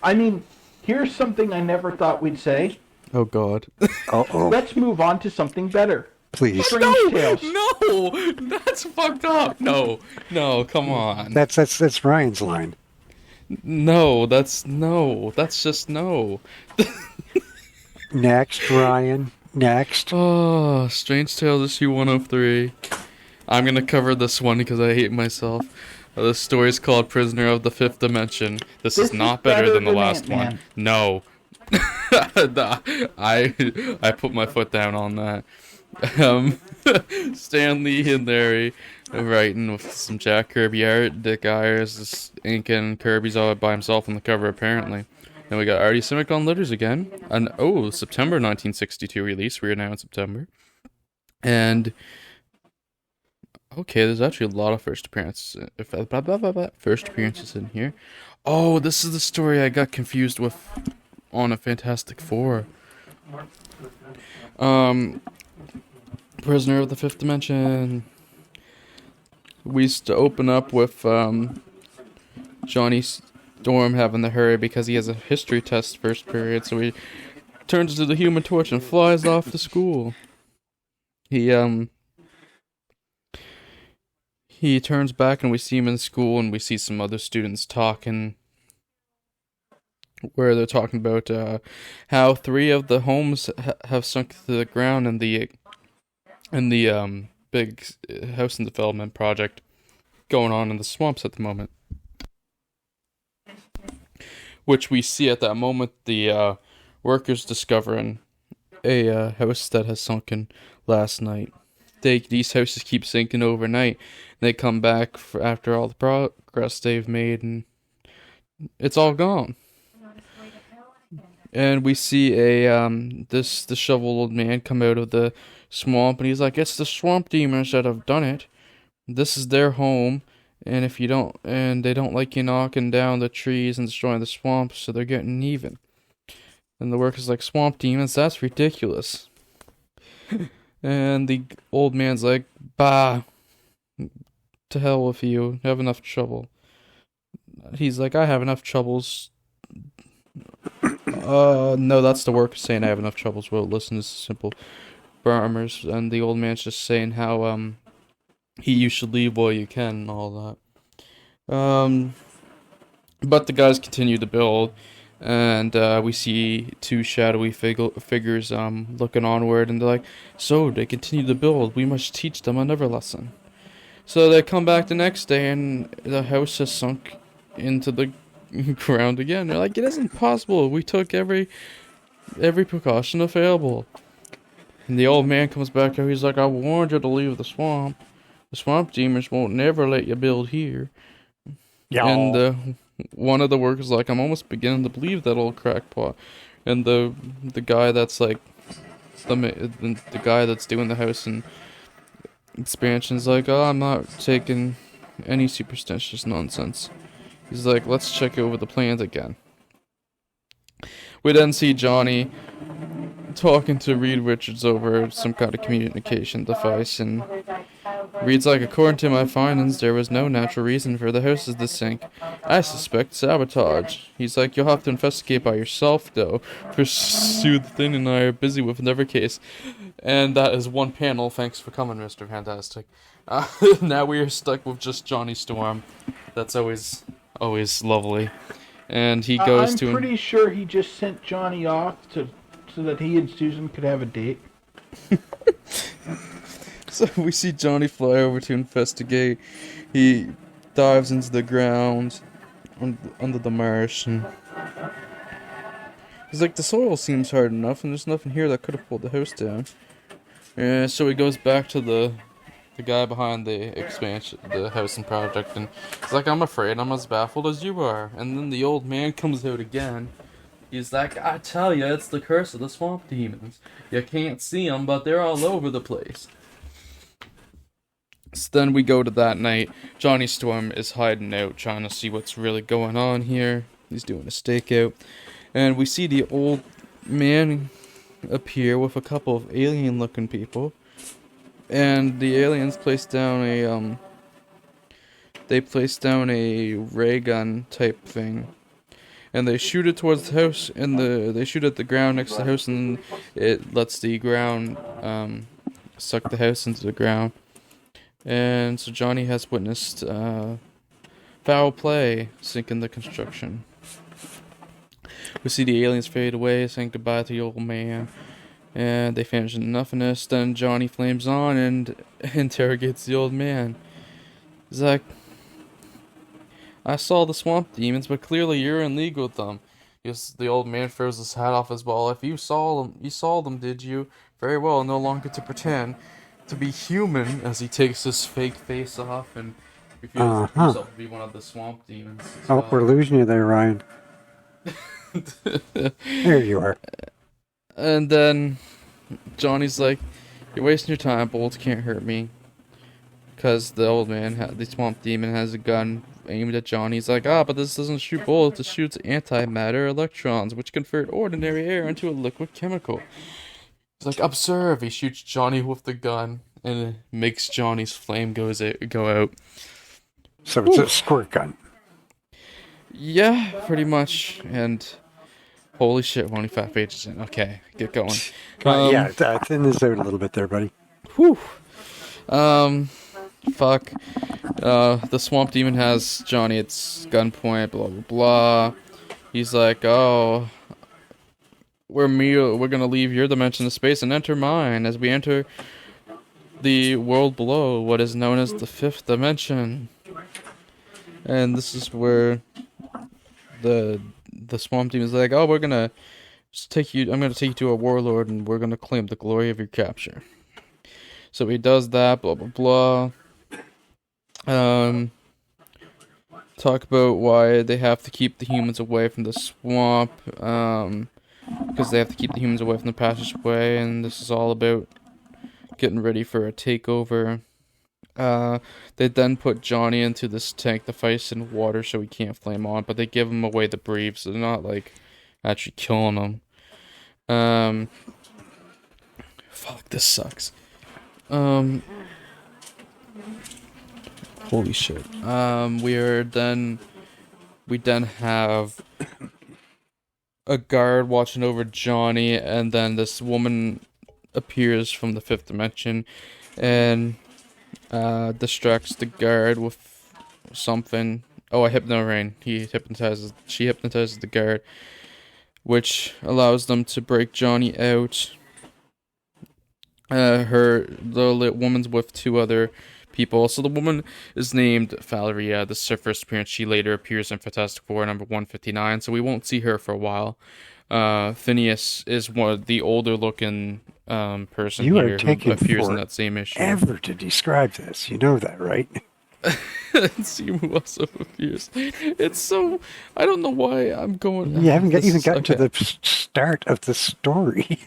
I mean, here's something I never thought we'd say. Oh God. Uh-oh. Let's move on to something better. Please. Strange Tales. No, that's fucked up. No, come on. That's Ryan's line. No, that's just no. Next, Ryan. Next. Oh, Strange Tales issue 103. I'm gonna cover this one because I hate myself. The story is called Prisoner of the Fifth Dimension. This is not better than the last Ant-Man. one. No. I put my foot down on that. Stan Lee and Larry writing with some Jack Kirby art. The guy is just inking Kirby's all by himself on the cover, apparently. Then we got Artie Simic on letters again. And September 1962 release. We are now in September. And okay, there's actually a lot of first appearances in here. Oh, this is the story I got confused with on a Fantastic Four. Prisoner of the Fifth Dimension. We used to open up with Johnny Storm having to hurry because he has a history test first period, so he turns into the Human Torch and flies off to school. He turns back and we see him in school, and we see some other students talking, where they're talking about how 3 of the homes have sunk to the ground in the big housing development project going on in the swamps at the moment. Which we see at that moment the workers discovering a house that has sunken last night. These houses keep sinking overnight. And they come back after all the progress they've made, and it's all gone. And we see a this disheveled old man come out of the swamp, and he's like, "It's the swamp demons that have done it. This is their home, and if you don't, and they don't like you knocking down the trees and destroying the swamp, so they're getting even." And the worker's like, "Swamp demons? That's ridiculous." And the old man's like, "Bah, to hell with you. I have enough trouble." He's like, "I have enough troubles." No, that's the worker saying, "I have enough troubles." Well, listen to simple farmers, and the old man's just saying how you should leave while you can and all that. But the guys continue to build, and we see 2 shadowy figures looking onward, and they're like, "So they continue to build. We must teach them another lesson." So they come back the next day, and the house has sunk into the ground again. They're like, "It isn't possible. We took every precaution available." And the old man comes back out. He's like, "I warned you to leave the swamp. The swamp demons won't never let you build here." Yeah. And one of the workers like, "I'm almost beginning to believe that old crackpot." And the guy that's like the guy that's doing the house and expansion's like, "Oh, I'm not taking any superstitious nonsense." He's like, "Let's check over the plans again." We then see Johnny talking to Reed Richards over some kind of communication device, and Reed's like, "According to my findings, there was no natural reason for the houses to sink. I suspect sabotage." He's like, "You'll have to investigate by yourself, though. Pursued Thin and I are busy with another case." And that is one panel. Thanks for coming, Mr. Fantastic. Now we are stuck with just Johnny Storm. That's always lovely. And he goes to... I'm pretty sure he just sent Johnny off so that he and Susan could have a date. So we see Johnny fly over to investigate. He dives into the ground under the marsh, and he's like, "The soil seems hard enough, and there's nothing here that could have pulled the house down." And so he goes back to the guy behind the expansion, the housing project, and he's like, "I'm afraid I'm as baffled as you are." And then the old man comes out again. He's like, "I tell you, it's the curse of the swamp demons. You can't see them, but they're all over the place." So then we go to that night. Johnny Storm is hiding out, trying to see what's really going on here. He's doing a stakeout. And we see the old man appear with a couple of alien-looking people. And the aliens place down a ray gun type thing. And they shoot it towards the house, and they shoot at the ground next to the house, and it lets the ground suck the house into the ground. And so Johnny has witnessed foul play sinking the construction. We see the aliens fade away, saying goodbye to the old man, and they vanish into nothingness. Then Johnny flames on and interrogates the old man. He's like, "I saw the swamp demons, but clearly you're in league with them." The old man throws his hat off his ball. "If you saw them, did you? Very well, no longer to pretend." to be human as he takes his fake face off and reveals himself to be one of the swamp demons. Oh, we're losing you there, Ryan. There you are. And then Johnny's like, "You're wasting your time. Bolts can't hurt me." Because the old man, the swamp demon, has a gun aimed at Johnny. He's like, but this doesn't shoot bullets. It shoots antimatter electrons, which convert ordinary air into a liquid chemical. He's like, "Observe." He shoots Johnny with the gun, and it makes Johnny's flame go out. So it's a squirt gun. Yeah, pretty much. And holy shit, we're only 5 pages in. Okay, get going. Thin this out a little bit there, buddy. Whew. Fuck. The swamp demon has Johnny at gunpoint, blah, blah, blah. He's like, we're gonna leave your dimension of space and enter mine as we enter the world below, what is known as the 5th dimension. And this is where the swamp demon is like, I'm gonna take you to a warlord and we're gonna claim the glory of your capture. So he does that, blah, blah, blah. Talk about why they have to keep the humans away from the swamp, because they have to keep the humans away from the passageway, and this is all about getting ready for a takeover. They then put Johnny into this tank to fight in water so he can't flame on, but they give him a way to breathe, so they're not, like, actually killing him. Fuck, this sucks. Holy shit. We then have a guard watching over Johnny, and then this woman appears from the 5th dimension and distracts the guard with something. A hypno-rain. She hypnotizes the guard, which allows them to break Johnny out. The woman's with 2 other people. So the woman is named Valeria. This is her first appearance. She later appears in Fantastic Four number 159, so we won't see her for a while. Phineas is the older looking person you here are taking who appears in that same issue. Ever to describe this, you know that, right? Simu also appears. It's so, I don't know why I'm going. You haven't even gotten to the start of the story.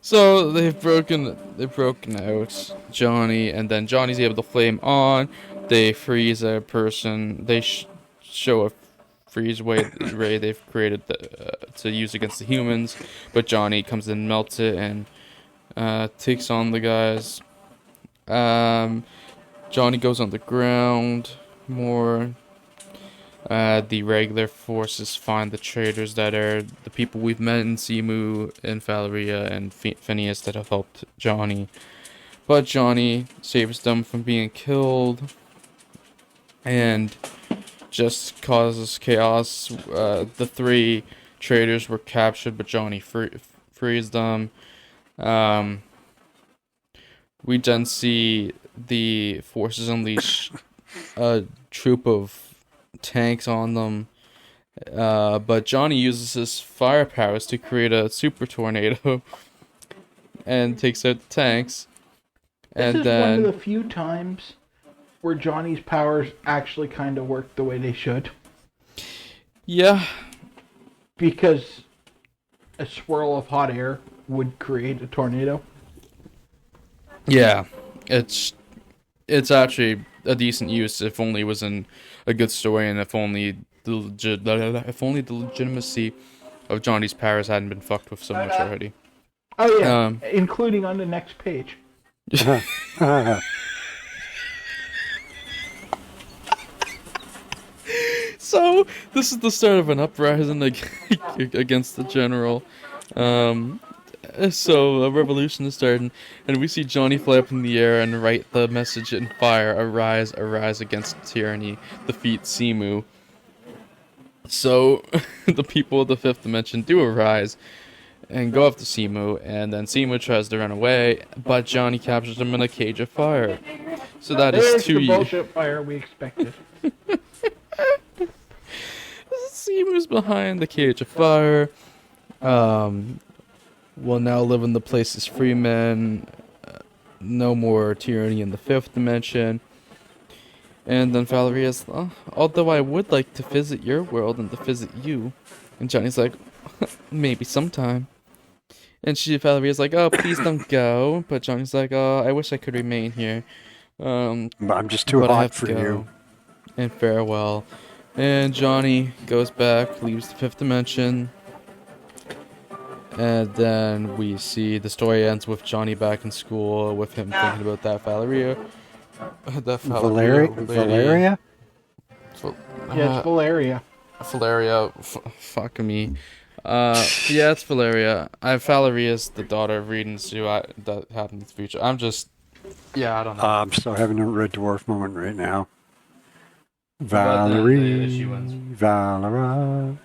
So they've broken out Johnny, and then Johnny's able to flame on. They freeze a person. They show a freeze ray they've created to use against the humans, but Johnny comes in, melts it, and takes on the guys. Johnny goes on the ground more. The regular forces find the traitors that are the people we've met in Simu and Valeria and Phineas that have helped Johnny. But Johnny saves them from being killed and just causes chaos. The 3 traitors were captured, but Johnny frees them. We then see the forces unleash a troop of tanks on them, but Johnny uses his fire powers to create a super tornado and takes out the tanks. This is one of the few times where Johnny's powers actually kind of work the way they should. Yeah. Because a swirl of hot air would create a tornado. Yeah. It's actually a decent use if only it was in a good story, and if only the legitimacy of Johnny's powers hadn't been fucked with so much already. Oh yeah, including on the next page. So this is the start of an uprising against the general. So a revolution is starting, and we see Johnny fly up in the air and write the message in fire: "Arise, arise against tyranny, defeat Simu." So the people of the 5th dimension do arise and go after Simu, and then Simu tries to run away, but Johnny captures him in a cage of fire. So that is 2 years. The bullshit fire we expected. Simu's behind the cage of fire. Will now live in the place as free men. no more tyranny in the fifth dimension. And then Valeria's, although I would like to visit your world and to visit you. And Johnny's like, maybe sometime. And Valeria's like, oh, please don't go. But Johnny's like, oh, I wish I could remain here. But I'm just too hot for you. And farewell. And Johnny goes back, leaves the fifth dimension. And then we see the story ends with Johnny back in school, with him thinking about that Valeria. Valeria? Yeah, it's Valeria. Valeria, fuck me. Yeah, it's Valeria. Valeria's the daughter of Reed and Sue. That happened in the future. I don't know. I'm still having a Red Dwarf moment right now. Valerie, Valera.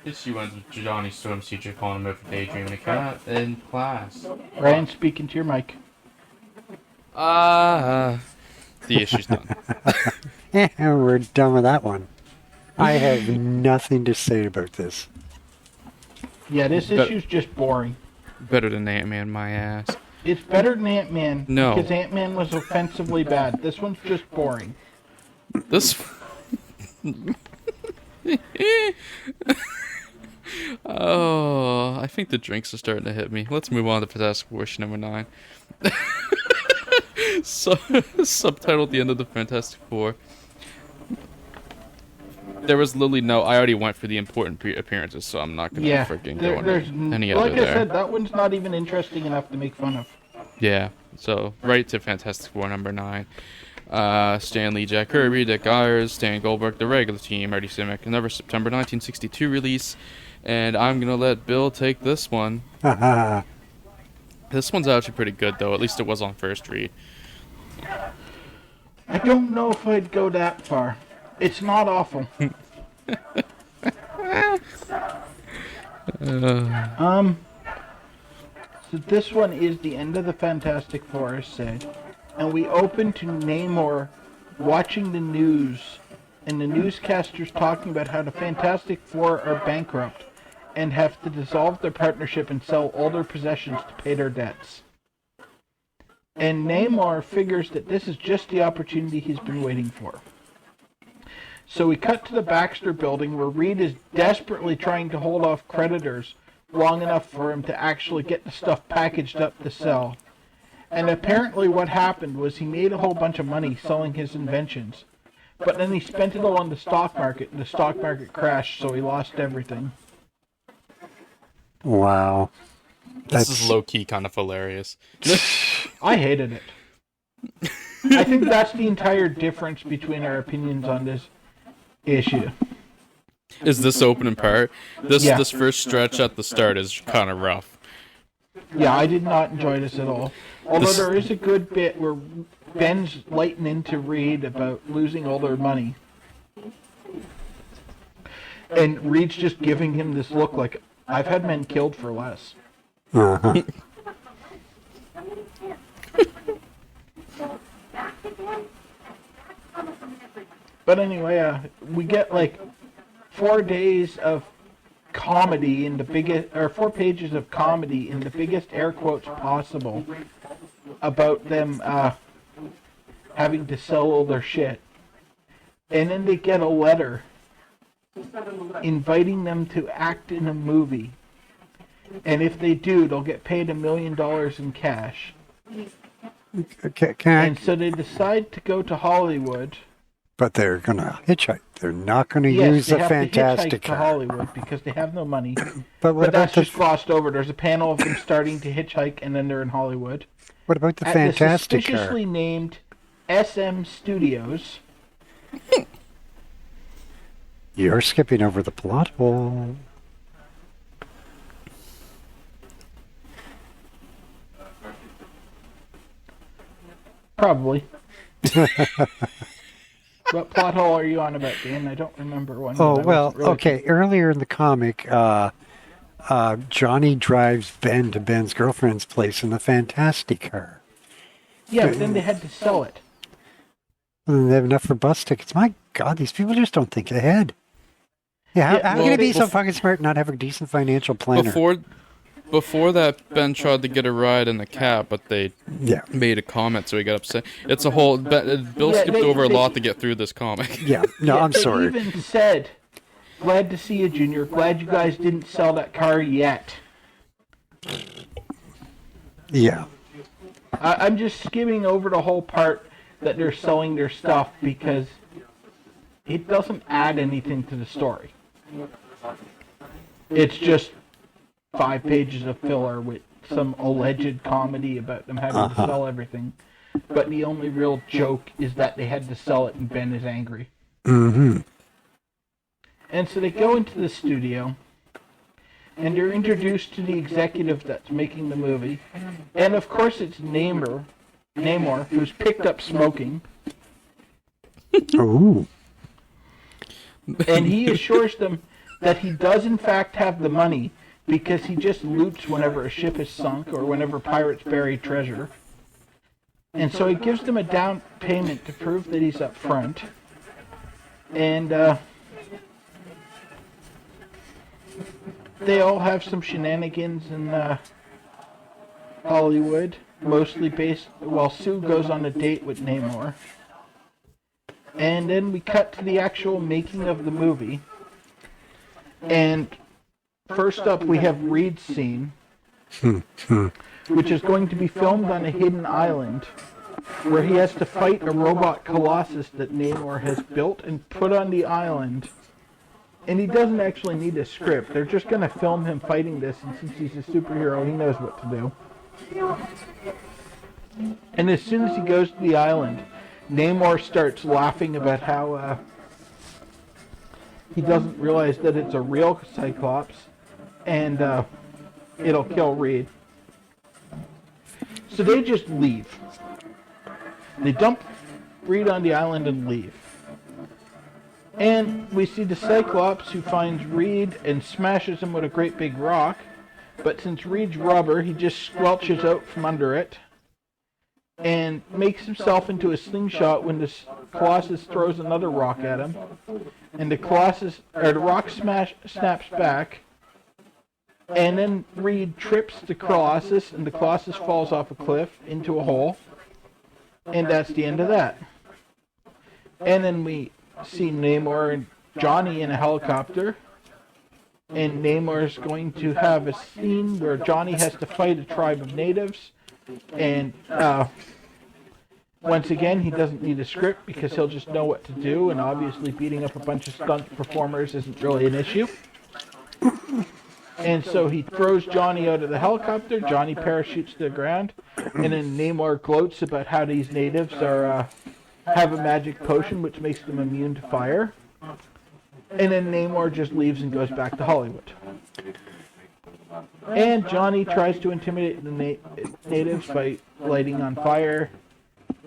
Issue ends with Johnny's Storm's teacher calling him over daydreaming a cat in class. Ryan, speaking to your mic. The issue's done. We're done with that one. I have nothing to say about this. Yeah, this issue's just boring. Better than Ant-Man, my ass. It's better than Ant-Man. No. Because Ant-Man was offensively bad. This one's just boring. This... Oh, I think the drinks are starting to hit me. Let's move on to Fantastic Four issue number 9. Subtitled The End of the Fantastic Four. There was literally I already went for the important appearances, so I'm not going to freaking go into any other there. Like I said, that one's not even interesting enough to make fun of. Yeah, so right to Fantastic Four number 9. Stan Lee, Jack Kirby, Dick Ayers, Stan Goldberg, the regular team, Artie Simek, another September 1962 release. And I'm going to let Bill take this one. This one's actually pretty good, though. At least it was on first read. I don't know if I'd go that far. It's not awful. So this one is the end of the Fantastic Four, as said. And we open to Namor watching the news, and the newscasters talking about how the Fantastic Four are bankrupt and have to dissolve their partnership and sell all their possessions to pay their debts. And Namor figures that this is just the opportunity he's been waiting for. So we cut to the Baxter building, where Reed is desperately trying to hold off creditors long enough for him to actually get the stuff packaged up to sell. And apparently what happened was he made a whole bunch of money selling his inventions. But then he spent it all on the stock market, and the stock market crashed, so he lost everything. Wow. This is low-key kind of hilarious. I hated it. I think that's the entire difference between our opinions on this issue. Is this opening part? This first stretch at the start is kind of rough. Yeah, I did not enjoy this at all. Although there is a good bit where Ben's lightning to Reed about losing all their money. And Reed's just giving him this look like, I've had men killed for less. Uh-huh. But anyway, we get like 4 days of comedy in the biggest, or 4 pages of comedy in the biggest air quotes possible about them having to sell all their shit. And then they get a letter inviting them to act in a movie. And if they do, they'll get paid $1 million in cash. And so they decide to go to Hollywood. But they're going to hitchhike. They're not going to use the Fantastic Car. To Hollywood because they have no money. But that's just glossed over. There's a panel of them starting to hitchhike, and then they're in Hollywood. What about the Fantastic Car? Suspiciously named SM Studios. You're skipping over the plot hole. Probably. What plot hole are you on about, Dan? I don't remember one. Oh, well, okay. Earlier in the comic, Johnny drives Ben to Ben's girlfriend's place in the Fantastic Car. Yeah, but then they had to sell it. And they have enough for bus tickets. My God, these people just don't think ahead. Yeah, how can they be so fucking smart and not have a decent financial planner? before that, Ben tried to get a ride in the cab, but they Yeah. made a comment, so he got upset. It's a whole... Bill skipped over a lot to get through this comic. Yeah. No, I'm sorry. They even said, "Glad to see you, Junior. Glad you guys didn't sell that car yet." Yeah. I'm just skimming over the whole part that they're selling their stuff because it doesn't add anything to the story. It's just 5 pages of filler with some alleged comedy about them having to sell everything. But the only real joke is that they had to sell it and Ben is angry. Mm-hmm. And so they go into the studio and they're introduced to the executive that's making the movie. And of course it's Namor, who's picked up smoking. Ooh. And he assures them that he does in fact have the money because he just loots whenever a ship is sunk or whenever pirates bury treasure. And so he gives them a down payment to prove that he's up front. And they all have some shenanigans in Hollywood, mostly based while Sue goes on a date with Namor. And then we cut to the actual making of the movie. And first up we have Reed's scene, which is going to be filmed on a hidden island where he has to fight a robot colossus that Namor has built and put on the island. And he doesn't actually need a script. They're just going to film him fighting this, and since he's a superhero, he knows what to do. And as soon as he goes to the island, Namor starts laughing about how he doesn't realize that it's a real Cyclops, and it'll kill Reed. So they just leave. They dump Reed on the island and leave. And we see the Cyclops, who finds Reed and smashes him with a great big rock. But since Reed's rubber, he just squelches out from under it and makes himself into a slingshot when the Colossus throws another rock at him. And the rock snaps back. And then Reed trips the Colossus, and the Colossus falls off a cliff into a hole. And that's the end of that. And then we see Namor and Johnny in a helicopter. And Namor's going to have a scene where Johnny has to fight a tribe of natives. And once again, he doesn't need a script because he'll just know what to do. And obviously beating up a bunch of stunt performers isn't really an issue. And so he throws Johnny out of the helicopter. Johnny parachutes to the ground. And then Namor gloats about how these natives have a magic potion which makes them immune to fire. And then Namor just leaves and goes back to Hollywood. And Johnny tries to intimidate the natives by lighting on fire.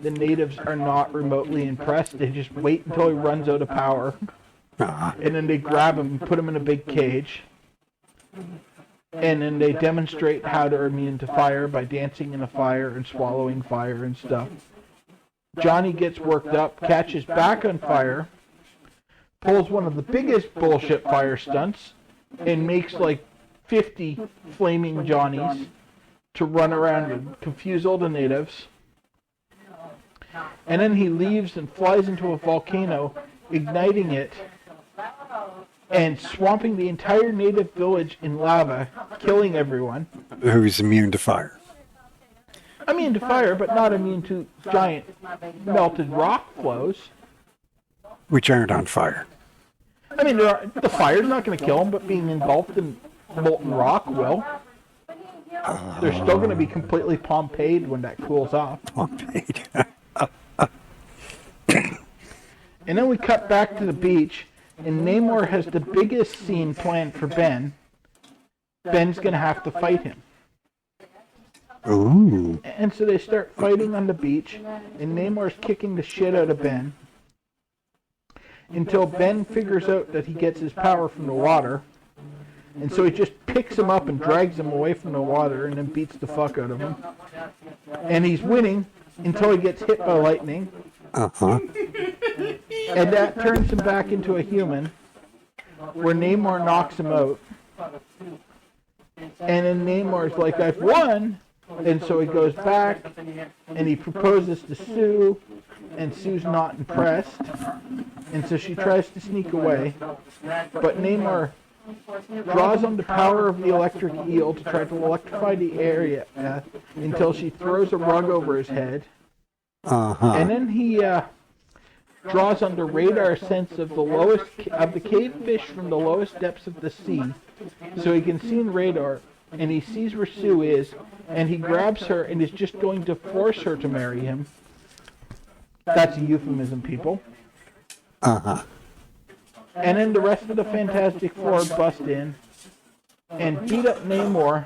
The natives are not remotely impressed. They just wait until he runs out of power. And then they grab him and put him in a big cage. And then they demonstrate how they're immune to fire by dancing in the fire and swallowing fire and stuff. Johnny gets worked up, catches back on fire, pulls one of the biggest bullshit fire stunts, and makes like 50 flaming Johnnies to run around and confuse all the natives. And then he leaves and flies into a volcano, igniting it, and swamping the entire native village in lava, killing everyone. Who's immune to fire. Immune to fire, but not immune to giant melted rock flows. Which aren't on fire. I mean, the fire's not going to kill them, but being engulfed in molten rock will. They're still going to be completely Pompeii'd when that cools off. Pompeii'd. And then we cut back to the beach, and Namor has the biggest scene planned for Ben. Ben's going to have to fight him. Ooh. And so they start fighting on the beach, and Namor's kicking the shit out of Ben. Until Ben figures out that he gets his power from the water. And so he just picks him up and drags him away from the water and then beats the fuck out of him. And he's winning until he gets hit by lightning. Uh-huh. And that turns him back into a human, where Namor knocks him out. And then Namor's like, I've won! And so he goes back, and he proposes to Sue, and Sue's not impressed. And so she tries to sneak away. But Namor draws on the power of the electric eel to try to electrify the area until she throws a rug over his head. And then he draws on the radar sense of the cave fish from the lowest depths of the sea, so he can see in radar, and he sees where Sue is, and he grabs her and is just going to force her to marry him. That's a euphemism, people. And then the rest of the Fantastic Four bust in and beat up Namor,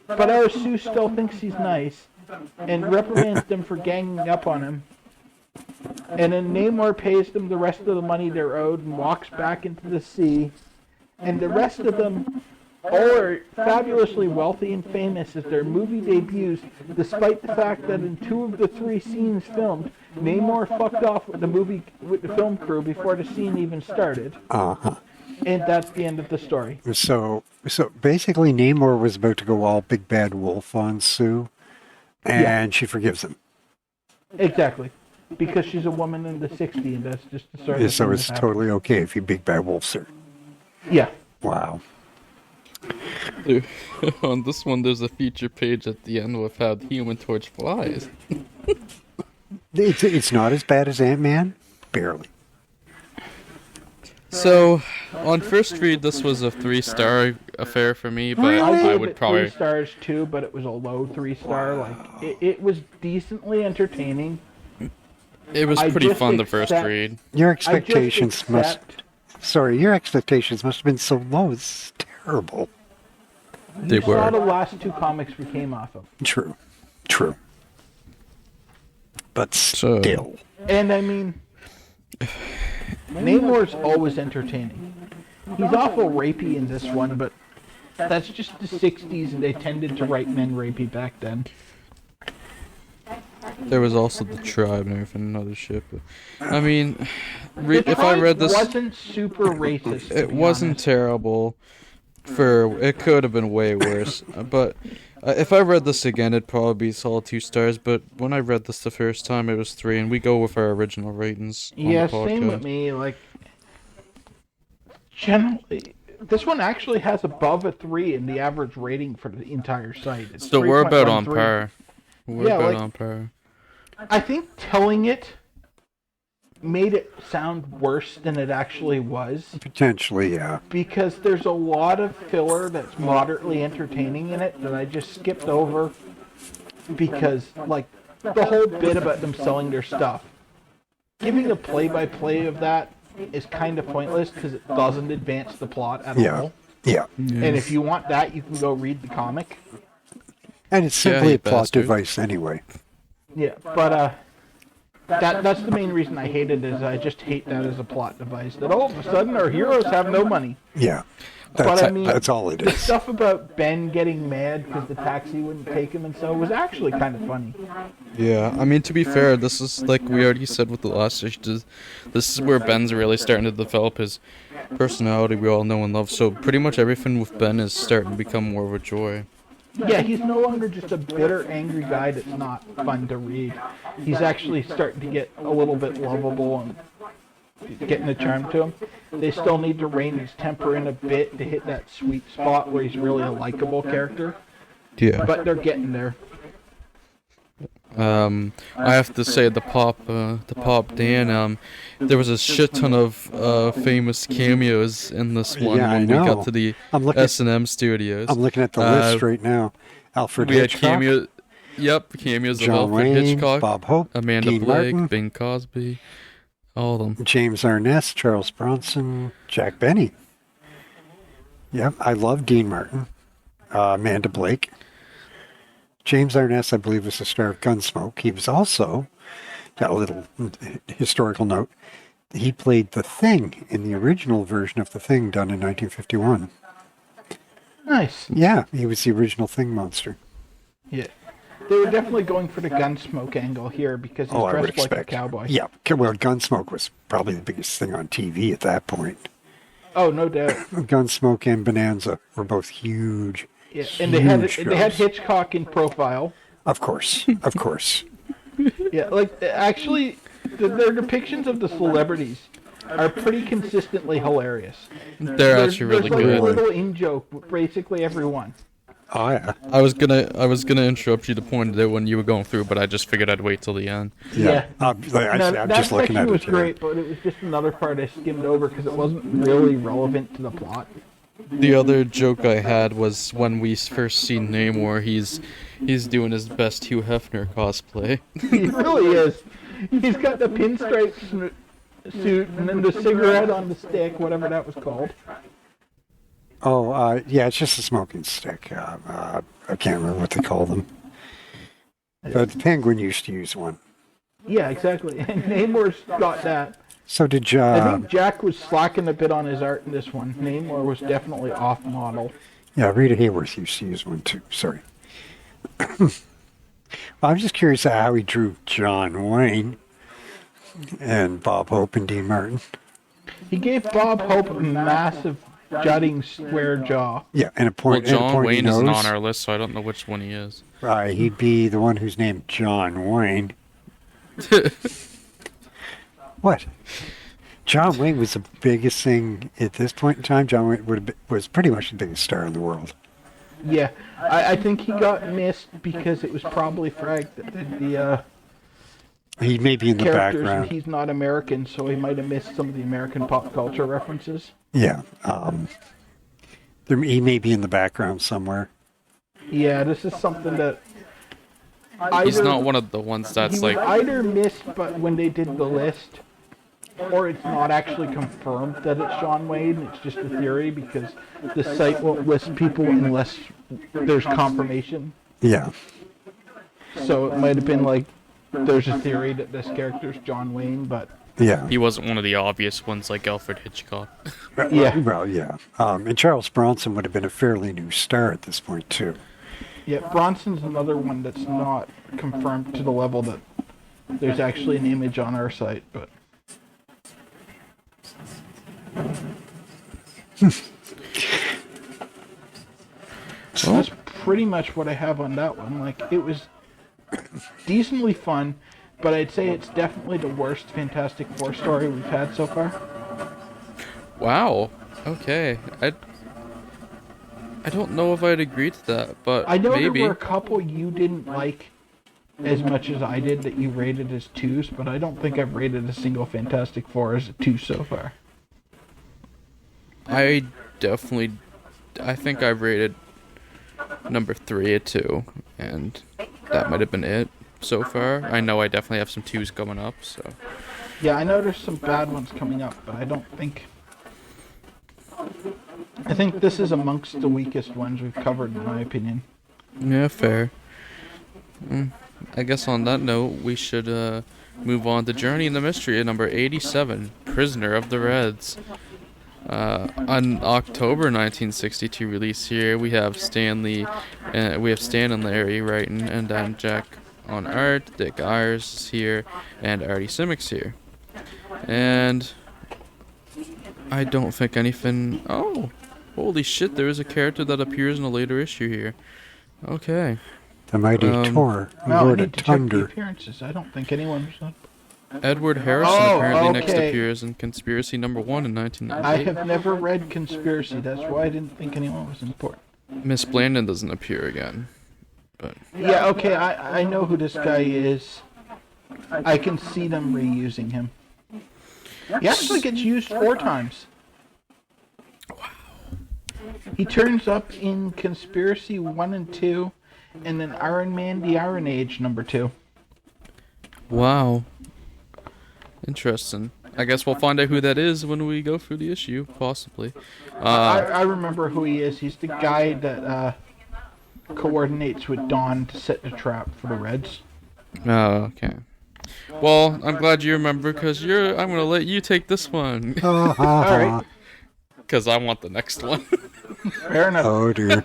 but Sue still thinks he's nice and reprimands them for ganging up on him. And then Namor pays them the rest of the money they're owed and walks back into the sea. And the rest of them all are fabulously wealthy and famous as their movie debuts, despite the fact that in 2 of the 3 scenes filmed, Namor fucked off with the film crew before the scene even started. And that's the end of the story. So basically Namor was about to go all big bad wolf on Sue, and she forgives him. Exactly. Because she's a woman in the 60s, and that's just the sort of so it's totally okay if you big bad wolves her. Yeah. Wow. On this one, there's a feature page at the end with how the Human Torch flies. It's not as bad as Ant-Man, barely. So, on first read, this was a 3-star affair for me, but I I gave would it probably 3 stars too, but it was a low 3-star. Like it was decently entertaining. It was pretty fun the first read. Your expectations must have been so low. It's terrible. You saw the last 2 comics we came off of. True. But still. And I mean, Namor's always entertaining. He's awful rapey in this one, but that's just the 60s, and they tended to write men rapey back then. There was also the tribe and everything, and other shit. But, I mean, if I read this, it wasn't super racist. It wasn't terrible. It could have been way worse. But if I read this again, it'd probably be solid 2 stars. But when I read this the first time, it was 3, and we go with our original ratings. Yeah, on the podcast. same with me. Like, generally, this one actually has above a 3 in the average rating for the entire site. It's so we're about on par. On par. I think telling it made it sound worse than it actually was. Potentially, yeah. Because there's a lot of filler that's moderately entertaining in it that I just skipped over because, like, the whole bit about them selling their stuff. Giving a play-by-play of that is kind of pointless because it doesn't advance the plot at all. Yeah. And if you want that, you can go read the comic. And it's simply a plot device anyway. Yeah, but that's the main reason I hate it, is I just hate that as a plot device. That all of a sudden our heroes have no money. Yeah, that's all it is. The stuff about Ben getting mad because the taxi wouldn't take him and so was actually kind of funny. Yeah, I mean, to be fair, this is, like we already said with the last issue, this is where Ben's really starting to develop his personality we all know and love. So pretty much everything with Ben is starting to become more of a joy. Yeah, he's no longer just a bitter, angry guy that's not fun to read. He's actually starting to get a little bit lovable and getting a charm to him. They still need to rein his temper in a bit to hit that sweet spot where he's really a likable character. Yeah. But they're getting there. I have to say the Pop Dan, there was a shit ton of famous cameos in this one when we got to the S&M studios. I'm looking at the list right now. Alfred Hitchcock. Cameos John of Alfred Wayne, Hitchcock, Bob Hope, Amanda Dean Blake, Martin, Bing Cosby, all of them. James Arness, Charles Bronson, Jack Benny. Yep, I love Dean Martin. Amanda Blake. James Arness, I believe, was the star of Gunsmoke. He was also, a little historical note, he played The Thing in the original version of The Thing done in 1951. Nice. Yeah, he was the original Thing monster. Yeah. They were definitely going for the Gunsmoke angle here because he's dressed like a cowboy. Yeah, well, Gunsmoke was probably the biggest thing on TV at that point. Oh, no doubt. Gunsmoke and Bonanza were both huge Yeah, and they had Hitchcock in profile. Of course, of course. Yeah, like actually, their depictions of the celebrities are pretty consistently hilarious. They're actually really there's good. There's like a little in-joke with basically everyone. Oh yeah. I was gonna interrupt you to point it out when you were going through, but I just figured I'd wait till the end. Yeah. I'm That just looking at section it. was great, but it was just another part I skimmed over because it wasn't really relevant to the plot. The other joke I had was when we first see Namor, he's doing his best Hugh Hefner cosplay. He really is. He's got the pinstripe suit and then the cigarette on the stick, whatever that was called. Oh, yeah, it's just a smoking stick. I can't remember what they call them. But the Penguin used to use one. Yeah, exactly. And Namor's got that. So did I think Jack was slacking a bit on his art in this one. Namor was definitely off model. Yeah, Rita Hayworth used to use one too. Sorry. Well, I'm just curious how he drew John Wayne and Bob Hope and Dean Martin. He gave Bob Hope a massive jutting square jaw. Yeah, and a point. Well, John and a Wayne nose. isn't on our list, so I don't know which one he is. Right, he'd be the one who's named John Wayne. What? John Wayne was the biggest thing at this point in time. John Wayne was pretty much the biggest star in the world. Yeah, I think he got missed because it was probably fragged that the He may be in the characters background. and he's not American, so he might have missed some of the American pop culture references. Yeah. He may be in the background somewhere. Yeah, this is something that He's not one of the ones that's he like. was either missed, but when they did the list, or it's not actually confirmed that it's John Wayne. It's just a theory because the site won't list people unless there's confirmation. Yeah. So it might have been like there's a theory that this character's John Wayne, but Yeah. He wasn't one of the obvious ones like Alfred Hitchcock. Yeah. Well, yeah. And Charles Bronson would have been a fairly new star at this point, too. yeah, Bronson's another one that's not confirmed to the level that there's actually an image on our site, but. So that's pretty much what I have on that one. Like, it was decently fun, but I'd say it's definitely the worst Fantastic Four story we've had so far. Wow. Okay. I don't know if I'd agree to that, but I know maybe. there were a couple you didn't like as much as I did that you rated as 2s, but I don't think I've rated a single Fantastic Four as a 2 so far. I think I rated number 3 a 2, and that might have been it so far. I know I definitely have some 2s coming up, so. Yeah, I know there's some bad ones coming up, but I think this is amongst the weakest ones we've covered, in my opinion. Yeah, fair. I guess on that note, we should move on to Journey in the Mystery at number 87, Prisoner of the Reds. On October 1962 release here, we have Stan and Larry writing, and then Jack on art, Dick Ayers is here, and Artie Simmons here. And I don't think anything. Oh, holy shit! There is a character that appears in a later issue here. Okay. The mighty Tor, Well, I Lord of need to check the Thunder. appearances. I don't think anyone was on. Edward Harrison Oh, apparently next okay. appears in Conspiracy number 1 in I 1998. have never read Conspiracy. That's why I didn't think anyone was important. Miss Blandon doesn't appear again. But Yeah, okay, I know who this guy is. I can see them reusing him. He actually gets used 4 times. Wow. He turns up in Conspiracy 1 and 2, and then Iron Man the Iron Age number 2. wow. Interesting. I guess we'll find out who that is when we go through the issue, possibly. I remember who he is. He's the guy that coordinates with Dawn to set the trap for the Reds. Oh, okay. Well, I'm glad you remember, because I'm going to let you take this one. Alright, Because I want the next one. fair enough. Oh, dear.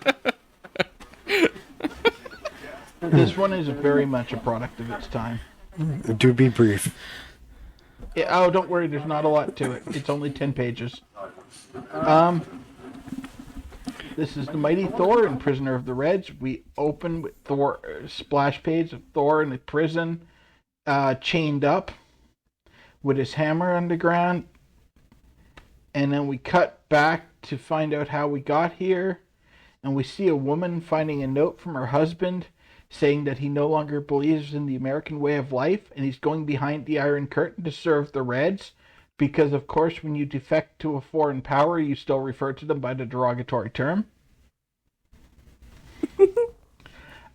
This one is very much a product of its time. Do be brief. Yeah, oh, don't worry, there's not a lot to it. It's only 10 pages. This is the mighty Thor and Prisoner of the Reds. We open with Thor, splash page of Thor in the prison, chained up with his hammer underground. And then we cut back to find out how we got here. And we see a woman finding a note from her husband saying that he no longer believes in the American way of life and he's going behind the Iron Curtain to serve the Reds. Because, of course, when you defect to a foreign power, you still refer to them by the derogatory term.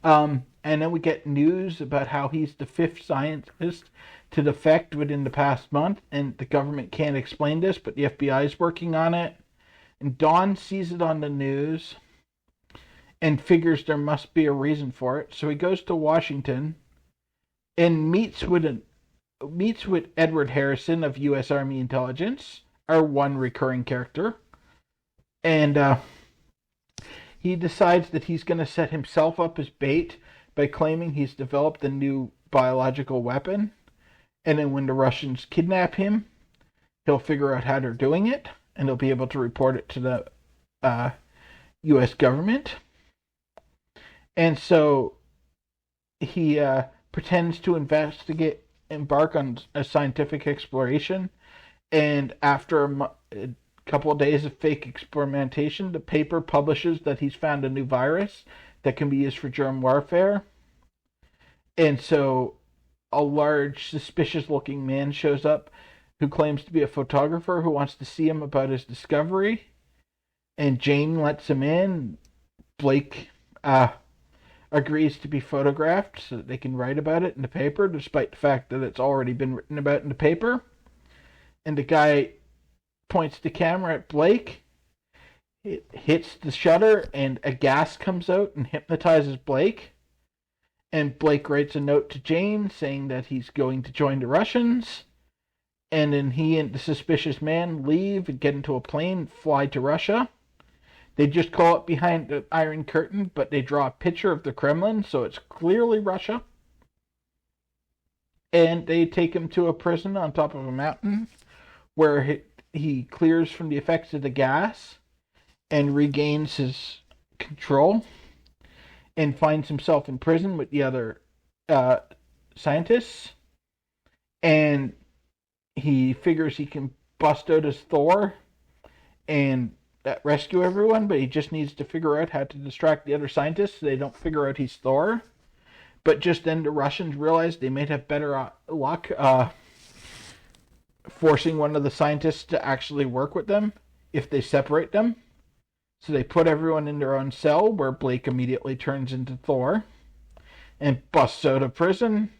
And then we get news about how he's the 5th scientist to defect within the past month, and the government can't explain this, but the FBI is working on it. And Don sees it on the news and figures there must be a reason for it, so he goes to Washington and meets with Edward Harrison of U.S. Army Intelligence, our one recurring character, and he decides that he's going to set himself up as bait by claiming he's developed a new biological weapon, and then when the Russians kidnap him, he'll figure out how they're doing it, and he'll be able to report it to the U.S. government. And so he pretends to embark on a scientific exploration, and after a couple of days of fake experimentation, the paper publishes that he's found a new virus that can be used for germ warfare. And so a large, suspicious-looking man shows up who claims to be a photographer who wants to see him about his discovery. And Jane lets him in. Blake agrees to be photographed so that they can write about it in the paper, despite the fact that it's already been written about in the paper. And the guy points the camera at Blake. It hits the shutter, and a gas comes out and hypnotizes Blake. And Blake writes a note to Jane saying that he's going to join the Russians. And then he and the suspicious man leave and get into a plane and fly to Russia. They just call it behind the Iron Curtain, but they draw a picture of the Kremlin, so it's clearly Russia. And they take him to a prison on top of a mountain where he clears from the effects of the gas and regains his control and finds himself in prison with the other scientists. And he figures he can bust out as Thor and rescue everyone, but he just needs to figure out how to distract the other scientists so they don't figure out he's Thor. But just then the Russians realize they might have better luck forcing one of the scientists to actually work with them if they separate them. So they put everyone in their own cell, where Blake immediately turns into Thor and busts out of prison.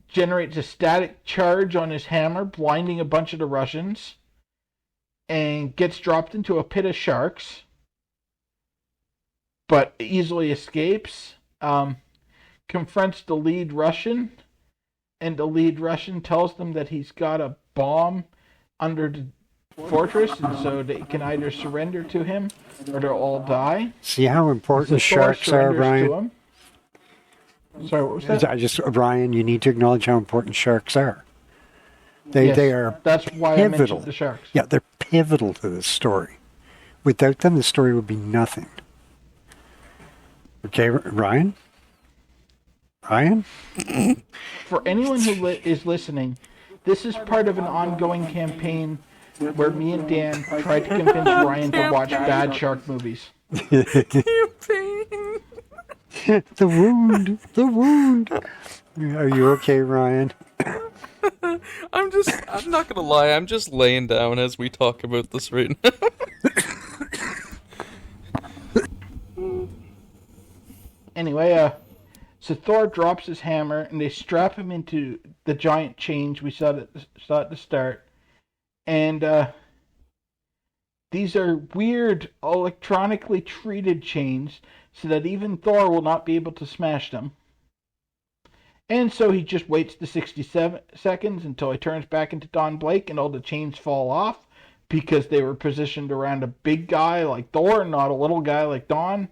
Generates a static charge on his hammer, blinding a bunch of the Russians, and gets dropped into a pit of sharks, but easily escapes. Confronts the lead Russian, and the lead Russian tells them that he's got a bomb under the fortress, and so they can either surrender to him or they'll all die. See how important sharks are, Brian? Sorry, what was that? Brian, you need to acknowledge how important sharks are. They are. That's why pivotal. I mentioned the sharks. Yeah, they're pivotal to this story. Without them, the story would be nothing. Okay, Ryan? Ryan? For anyone who is listening, this is part of an ongoing campaign where me and Dan tried to convince Ryan to watch bad shark movies. Campaign. The wound. Are you okay, Ryan? I'm not gonna lie, I'm just laying down as we talk about this right now. Anyway, so Thor drops his hammer and they strap him into the giant chains we saw at the start. And these are weird electronically treated chains so that even Thor will not be able to smash them. And so he just waits the 67 seconds until he turns back into Don Blake and all the chains fall off because they were positioned around a big guy like Thor, not a little guy like Don.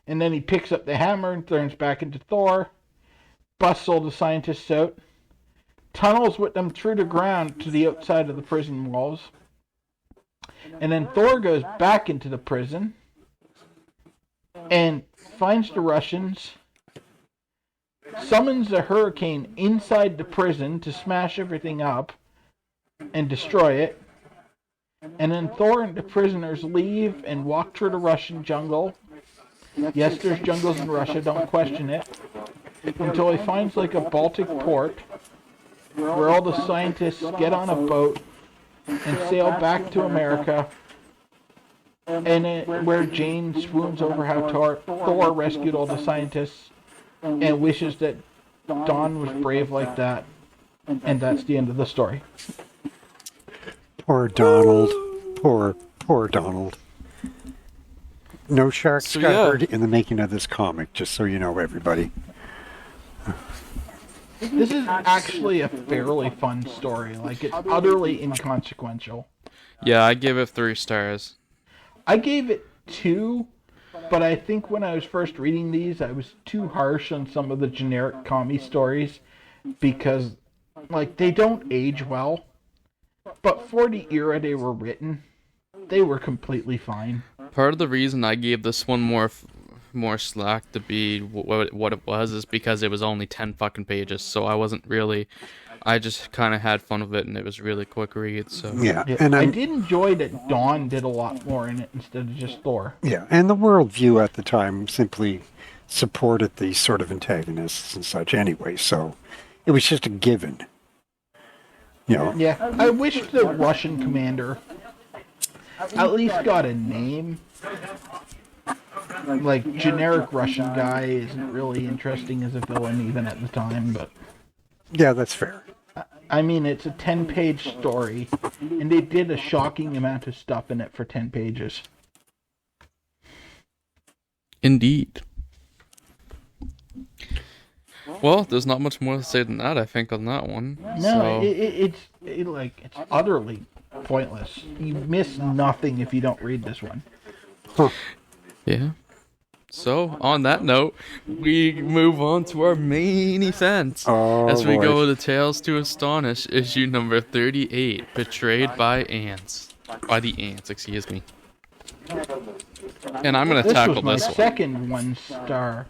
And then he picks up the hammer and turns back into Thor, busts all the scientists out, tunnels with them through the ground to the outside of the prison walls, And then Thor goes back into the prison and finds the Russians, summons a hurricane inside the prison to smash everything up and destroy it. And then Thor and the prisoners leave and walk through the Russian jungle. Yes, there's jungles in Russia, don't question it. Until he finds like a Baltic port where all the scientists get on a boat and sail back to America. And where Jane swoons over how Thor rescued all the scientists and wishes that Don was brave like that. And that's the end of the story. Poor Donald. Poor Donald. No sharks got hurt in the making of this comic, just so you know, everybody. This is actually a fairly fun story. Like, it's utterly inconsequential. Yeah, I give it 3 stars. I gave it 2, but I think when I was first reading these, I was too harsh on some of the generic commie stories because, like, they don't age well. But for the era they were written, they were completely fine. Part of the reason I gave this one more slack to be what it was is because it was only 10 fucking pages, so I just kind of had fun with it, and it was really quick read. So yeah, and I did enjoy that Dawn did a lot more in it instead of just Thor. Yeah, and the worldview at the time simply supported these sort of antagonists and such anyway, so it was just a given. You know. Yeah, I wish the Russian commander at least got a name. Like, generic Russian guy isn't really interesting as a villain even at the time, but... Yeah, that's fair. I mean, it's a 10-page story, and they did a shocking amount of stuff in it for 10 pages. Indeed. Well, there's not much more to say than that, I think, on that one. No, it's utterly pointless. You miss nothing if you don't read this one. Huh. Yeah. So, on that note, we move on to our main event as we go to Tales to Astonish, issue number 38, Betrayed by Ants. By the Ants, excuse me. And I'm going to tackle this one. This was my second 1-star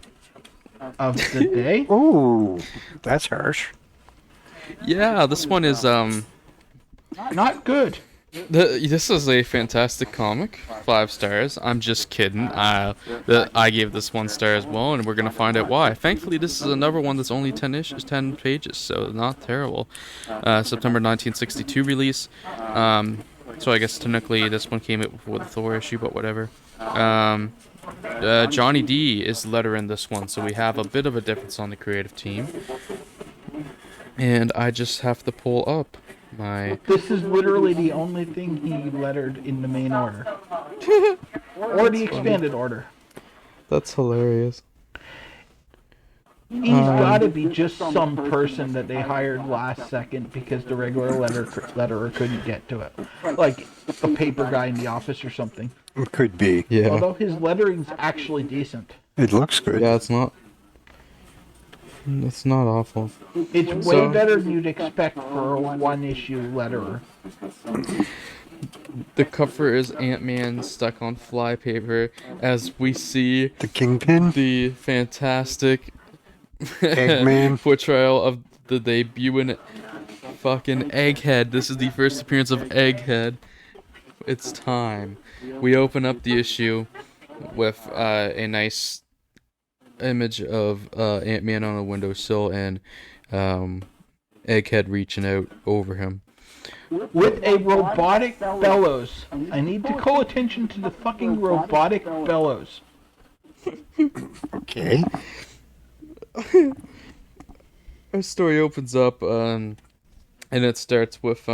of the day. Ooh, that's harsh. Yeah, this one is not good. This is a fantastic comic. 5 stars. I'm just kidding. I gave this 1 star as well, and we're gonna find out why. Thankfully, this is another one that's only 10 pages, so not terrible. September 1962 release. So I guess technically this one came out before the Thor issue, but whatever. Johnny D is lettering this one, so we have a bit of a difference on the creative team. And I just have to pull up my... This is literally the only thing he lettered in the main order. Or the expanded order. That's hilarious. He's gotta be just some person that they hired last second because the regular letterer couldn't get to it. Like a paper guy in the office or something. It could be. Yeah. Although his lettering's actually decent. It looks good. Yeah, it's not awful. It's way better than you'd expect for a 1-issue letterer. The cover is Ant-Man stuck on flypaper as we see the Kingpin, the fantastic Eggman portrayal of the debuting fucking Egghead. This is the first appearance of Egghead. It's time. We open up the issue with a nice image of Ant-Man on a windowsill and Egghead reaching out over him. With a robotic bellows. I need to call attention to the fucking robotic bellows. Okay. Our story opens up, and it starts with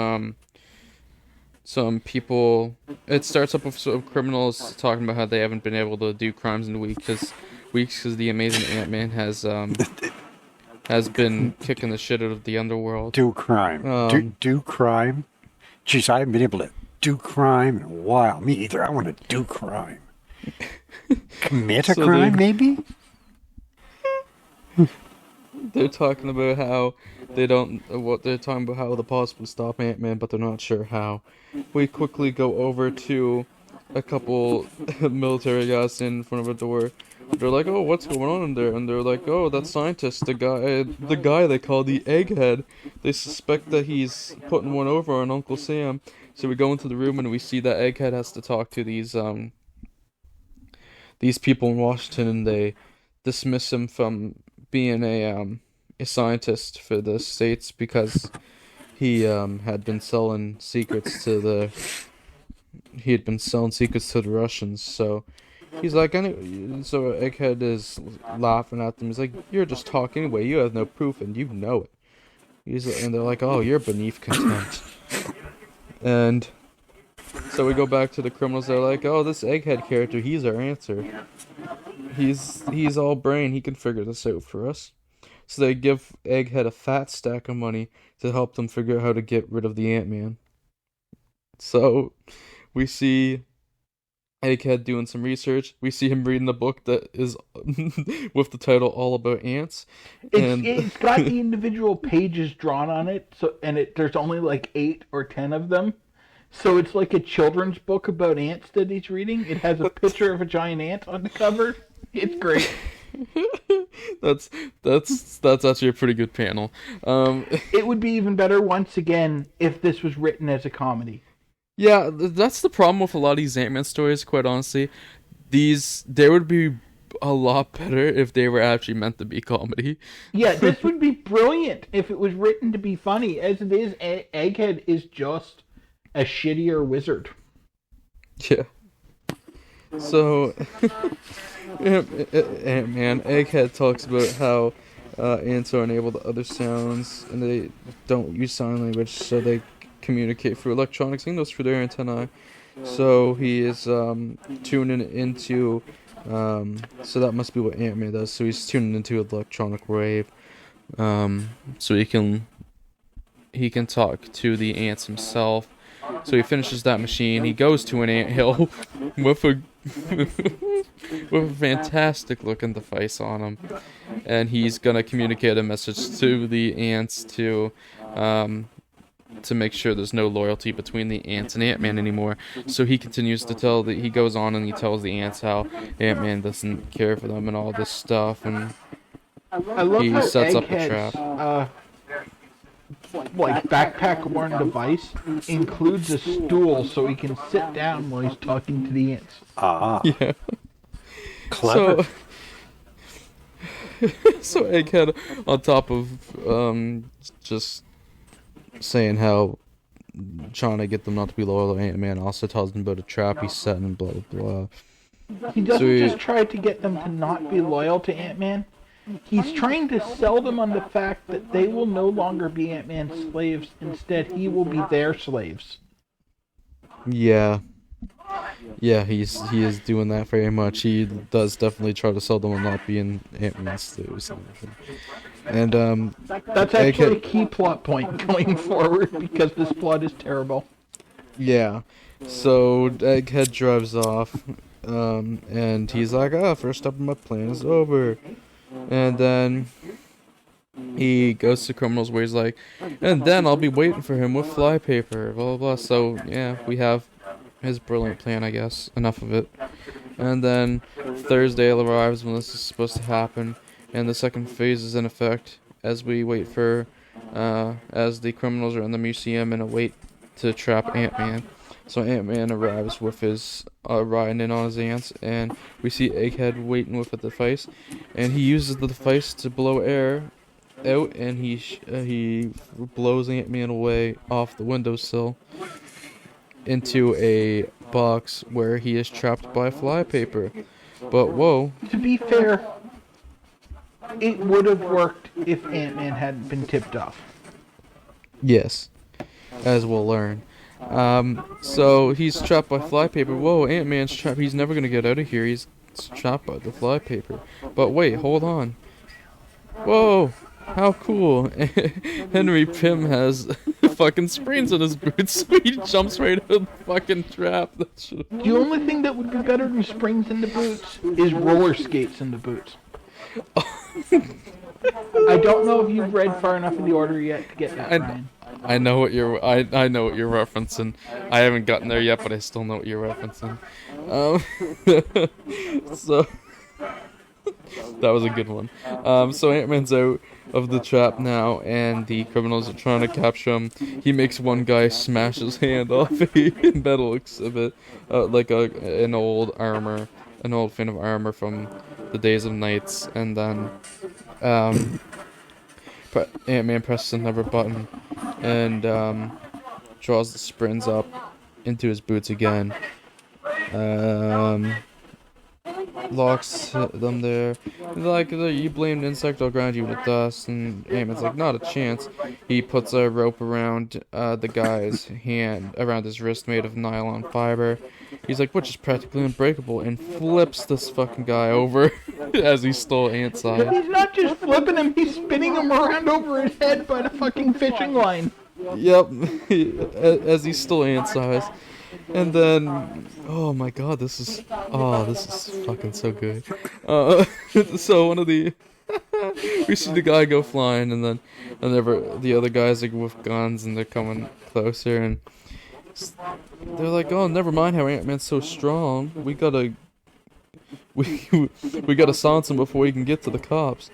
some people. It starts up with some criminals talking about how they haven't been able to do crimes in weeks because the amazing Ant-Man has been kicking the shit out of the underworld. Do crime. Do crime. Jeez, I haven't been able to do crime in a while. Me either. I want to do crime. Commit a crime, maybe? They're talking about how They don't what they're talking about how the pods would stop Ant-Man, but they're not sure how. We quickly go over to a couple military guys in front of a door. They're like, "Oh, what's going on in there?" And they're like, "Oh, that scientist, the guy they call the Egghead. They suspect that he's putting one over on Uncle Sam." So we go into the room and we see that Egghead has to talk to these people in Washington, and they dismiss him from being a scientist for the states because he had been selling secrets to the Russians. So he's like, so Egghead is laughing at them. He's like, "You're just talking anyway. You have no proof, and you know it." And they're like, "Oh, you're beneath contempt." And so we go back to the criminals. They're like, "Oh, this Egghead character, he's our answer. He's all brain. He can figure this out for us." So they give Egghead a fat stack of money to help them figure out how to get rid of the Ant-Man. So we see Egghead doing some research. We see him reading the book that is with the title "All About Ants." It's got the individual pages drawn on it, there's only like 8 or 10 of them. So it's like a children's book about ants that he's reading. It has a picture of a giant ant on the cover. It's great. That's actually a pretty good panel. It would be even better once again if this was written as a comedy. Yeah, that's the problem with a lot of these Ant-Man stories, quite honestly. They would be a lot better if they were actually meant to be comedy. Yeah, this would be brilliant if it was written to be funny. As it is, Egghead is just a shittier wizard. Yeah. So, Ant-Man, Egghead talks about how ants are unable to utter sounds, and they don't use sign language, so they communicate through electronic signals through their antennae. So he is tuning into, so that must be what Ant-Man does. So he's tuning into an electronic wave, so he can talk to the ants himself. So he finishes that machine. He goes to an anthill with a fantastic looking device on him, and he's gonna communicate a message to the ants to make sure there's no loyalty between the ants and Ant-Man anymore. So he continues to he goes on and he tells the ants how Ant-Man doesn't care for them and all this stuff, and I love he how sets up a Egghead's, trap. Backpack-worn device includes a stool so he can sit down while he's talking to the ants. Ah. Yeah. Clever. So Egghead, on top of just saying how trying to get them not to be loyal to Ant-Man, also tells them about a trap he's setting and blah blah blah. He doesn't just try to get them to not be loyal to Ant-Man. He's trying to sell them on the fact that they will no longer be Ant-Man's slaves. Instead, he will be their slaves. Yeah. Yeah, he is doing that very much. He does definitely try to sell them on not being Ant-Man's slaves. And that's actually a key plot point going forward because this plot is terrible. Yeah. So Egghead drives off, and he's like, first step of my plan is over. And then he goes to criminals where he's like, and then I'll be waiting for him with flypaper, blah blah blah. So yeah, we have his brilliant plan, I guess. Enough of it. And then Thursday arrives when this is supposed to happen, and the second phase is in effect as we wait for, as the criminals are in the museum and await to trap Ant-Man. So Ant-Man arrives with his, riding in on his ants, and we see Egghead waiting with a device, and he uses the device to blow air out, and he blows Ant-Man away off the windowsill into a box where he is trapped by flypaper. But whoa. To be fair, it would have worked if Ant-Man hadn't been tipped off. Yes, as we'll learn. So he's trapped by flypaper. Whoa, Ant-Man's trapped. He's never gonna get out of here. He's trapped by the flypaper. But wait, hold on. Whoa, how cool. Henry Pym has fucking springs in his boots, so he jumps right out of the fucking trap. The only thing that would be better than springs in the boots is roller skates in the boots. I don't know if you've read far enough in the order yet to get that, Ryan. I know what you're referencing. I haven't gotten there yet, but I still know what you're referencing. So that was a good one. So Ant-Man's out of the trap now, and the criminals are trying to capture him. He makes one guy smash his hand off a metal exhibit, like an old fin of armor from the days of knights, and then Ant-Man presses another button and draws the springs up into his boots again. Locks them there. Like, you blamed insect, I'll ground you with dust. And Ant-Man's like, not a chance. He puts a rope around the guy's hand, around his wrist, made of nylon fiber. He's like, which is practically unbreakable, and flips this fucking guy over as he stole Ant's eye. He's not just flipping him, he's spinning him around over his head by the fucking fishing line. Yep, as he stole Ant's eyes. And then, oh my god, this is fucking so good. So one of the, we see the guy go flying, and then the other guys are with guns, and they're coming closer, and they're like, oh, never mind how Ant-Man's so strong. We gotta silence him before he can get to the cops.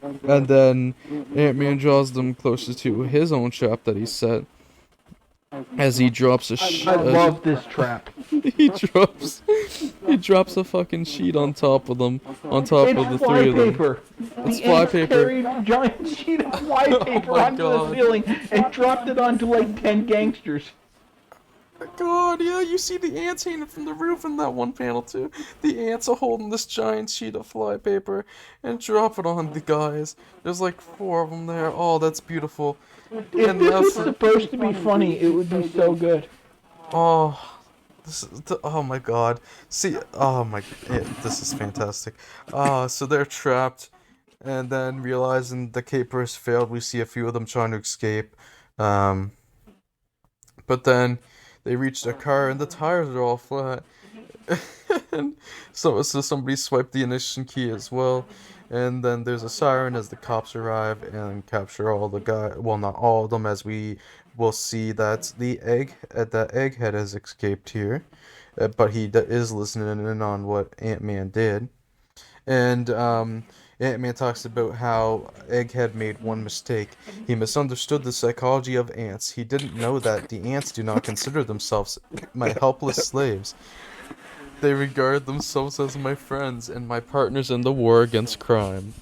And then Ant-Man draws them closer to his own trap that he set. As he drops I love this trap. he drops a fucking sheet on top of them, of the three of them. It's fly paper. Carried a giant sheet of fly paper onto the ceiling and dropped it onto like 10 gangsters. God, yeah, you see the ants hanging from the roof in that one panel too. The ants are holding this giant sheet of fly paper and drop it on the guys. There's like 4 of them there. Oh, that's beautiful. If this was supposed to be funny, it would be so good. Oh, oh my god. See, this is fantastic. So they're trapped, and then realizing the caper has failed, we see a few of them trying to escape. But then they reach their car, and the tires are all flat. And so somebody swiped the ignition key as well. And then there's a siren as the cops arrive and capture all the guys. Well, not all of them, as we will see that the Egghead has escaped here. But he is listening in on what Ant-Man did. And Ant-Man talks about how Egghead made one mistake. He misunderstood the psychology of ants. He didn't know that the ants do not consider themselves my helpless slaves. They regard themselves as my friends and my partners in the war against crime.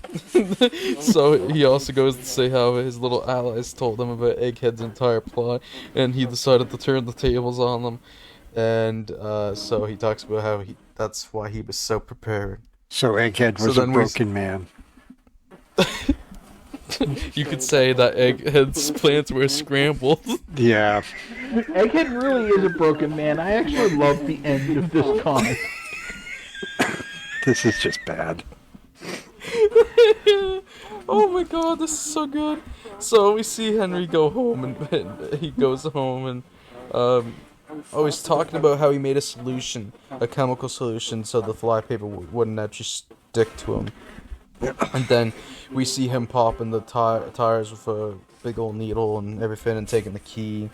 So he also goes to say how his little allies told him about Egghead's entire plot, and he decided to turn the tables on them. And so he talks about how that's why he was so prepared. So Egghead was a broken man. You could say that Egghead's plans were scrambled. Yeah. Egghead really is a broken man. I actually love the end of this comic. This is just bad. Oh my god, this is so good. So we see Henry go home, and he goes home, and he's talking about how he made a solution, a chemical solution, so the fly paper wouldn't actually stick to him. And then we see him popping the tires with a big old needle and everything, and taking the key.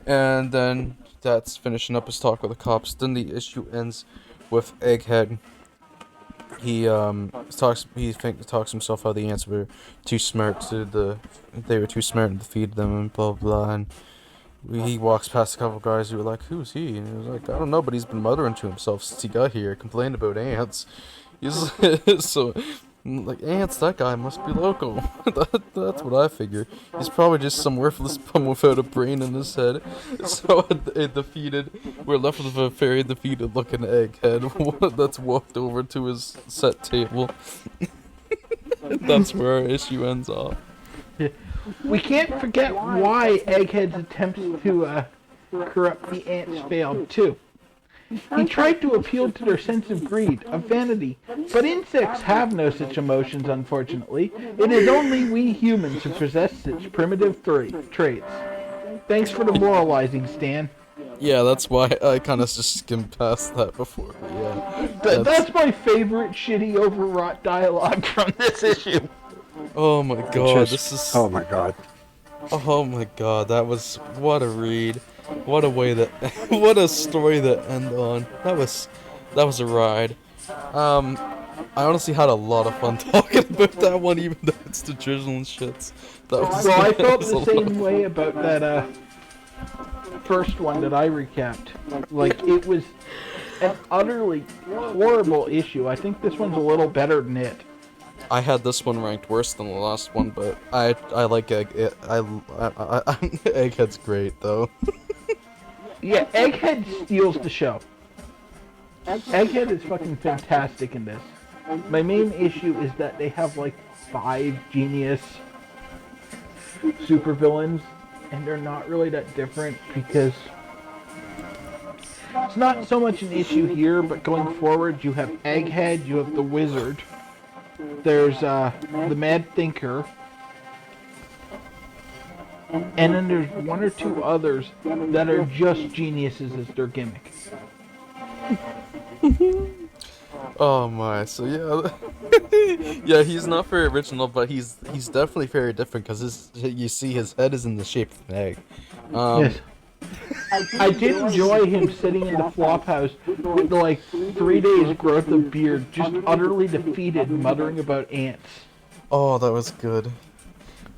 And then that's finishing up his talk with the cops. Then the issue ends with Egghead. He talks himself how the ants were too smart they were too smart and defeated them, and blah blah. And he walks past a couple guys who were like, "Who's he?" And he was like, "I don't know, but he's been muttering to himself since he got here, complaining about ants." He's so, like, ants, that guy must be local. That's what I figure. He's probably just some worthless bum without a brain in his head. So we're left with a very defeated looking Egghead that's walked over to his set table. That's where our issue ends off. We can't forget why Egghead's attempts to corrupt the ants failed, too. He tried to appeal to their sense of greed, of vanity, but insects have no such emotions, unfortunately. It is only we humans who possess such primitive traits. Thanks for the moralizing, Stan. Yeah, that's why I kind of just skimmed past that before. But yeah, That's my favorite shitty overwrought dialogue from this issue. Oh my god, this is. Oh my god. Oh my god, that was what a read, what a way that, what a story to end on. That was a ride. I honestly had a lot of fun talking about that one, even though it's the drizzle and shits. Well, I felt the same way about that first one that I recapped. Like, it was an utterly horrible issue. I think this one's a little better than it. I had this one ranked worse than the last one, but I like Egghead's great though. Yeah, Egghead steals the show. Egghead is fucking fantastic in this. My main issue is that they have like 5 genius supervillains, and they're not really that different because it's not so much an issue here, but going forward you have Egghead, you have the Wizard, there's the Mad Thinker, and then there's 1 or 2 others that are just geniuses as their gimmick. Oh my, so yeah, yeah, he's not very original, but he's definitely very different because you see his head is in the shape of an egg. Yes. I did enjoy him sitting in the flop house with like 3 days growth of beard, just utterly defeated, muttering about ants. Oh, that was good.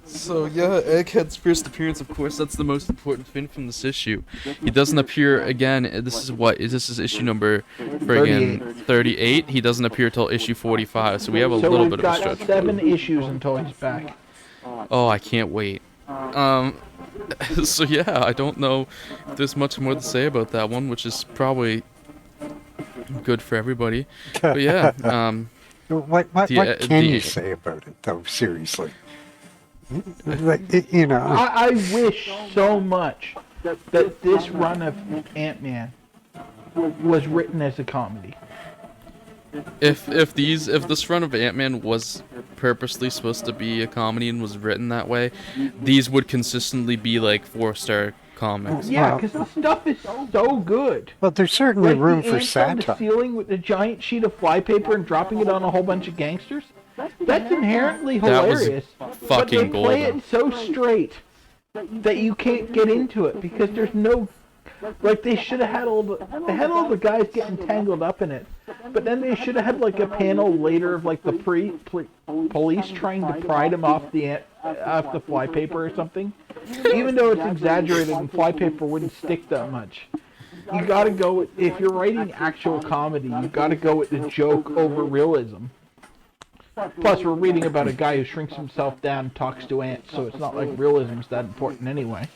So yeah, Egghead's first appearance, of course, that's the most important thing from this issue. He doesn't appear again. This is issue number friggin' 38. He doesn't appear till issue 45, so we have a little bit of a stretch. So we've got 7 issues until he's back. Oh, I can't wait. So yeah, I don't know if there's much more to say about that one, which is probably good for everybody. But yeah, what can you say about it, though? Seriously. Like, you know, I wish so much that this run of Ant-Man was written as a comedy. If this run of Ant-Man was purposely supposed to be a comedy and was written that way, these would consistently be like 4-star comics. Yeah, because the stuff is so good. Well, there's certainly like room the for ants on the satire. ceiling with a giant sheet of flypaper and dropping it on a whole bunch of gangsters. That's inherently hilarious. But they play it so straight that you can't get into it because there's no. Like they should have had they had all the guys getting tangled up in it, but then they should have had like a panel later of like the police trying to pry them off the flypaper or something. Even though it's exaggerated and flypaper wouldn't stick that much. You gotta go with, if you're writing actual comedy, you gotta go with the joke over realism. Plus, we're reading about a guy who shrinks himself down and talks to ants, so it's not like realism's that important anyway.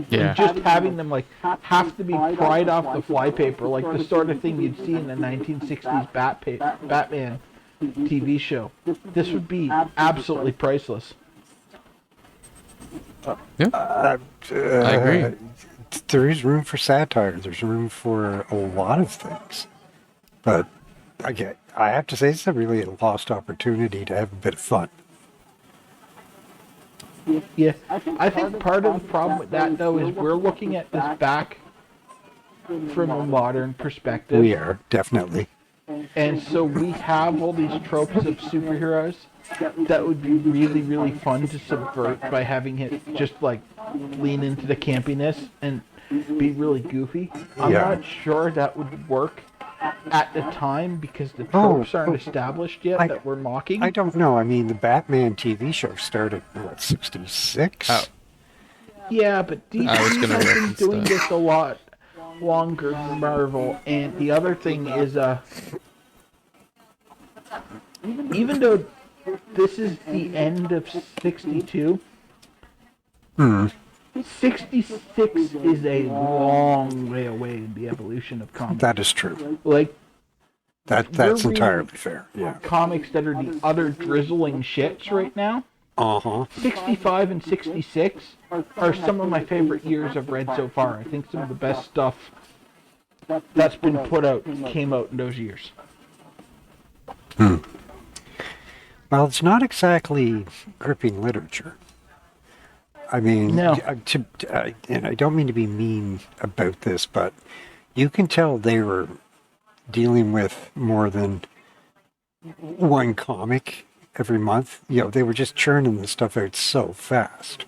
Yeah. And just having them like have to be pried off the flypaper, like the sort of thing you'd see in the 1960s Batman TV show. This would be absolutely priceless. Yeah, I agree. There is room for satire. There's room for a lot of things, but I have to say it's really a lost opportunity to have a bit of fun. Yeah, I think part of the problem with that, though, is we're looking at this back from a modern perspective. We are, definitely. And so we have all these tropes of superheroes that would be really, really fun to subvert by having it just, like, lean into the campiness and be really goofy. I'm not sure that would work at the time because the tropes aren't established yet that we're mocking. I don't know. I mean, the Batman TV show started, what, 66? Oh. Yeah, but DC has been doing this a lot longer than Marvel. And the other thing is, even though this is the end of 62, 66 is a long way away in the evolution of comics. That is true. Like, that's entirely fair. Yeah. Comics that are the other drizzling shits right now. 65 and 66 are some of my favorite years I've read so far. I think some of the best stuff that's been put out came out in those years. Well, it's not exactly gripping literature. I mean, No. and I don't mean to be mean about this, but you can tell they were dealing with more than one comic every month. They were just churning the stuff out so fast.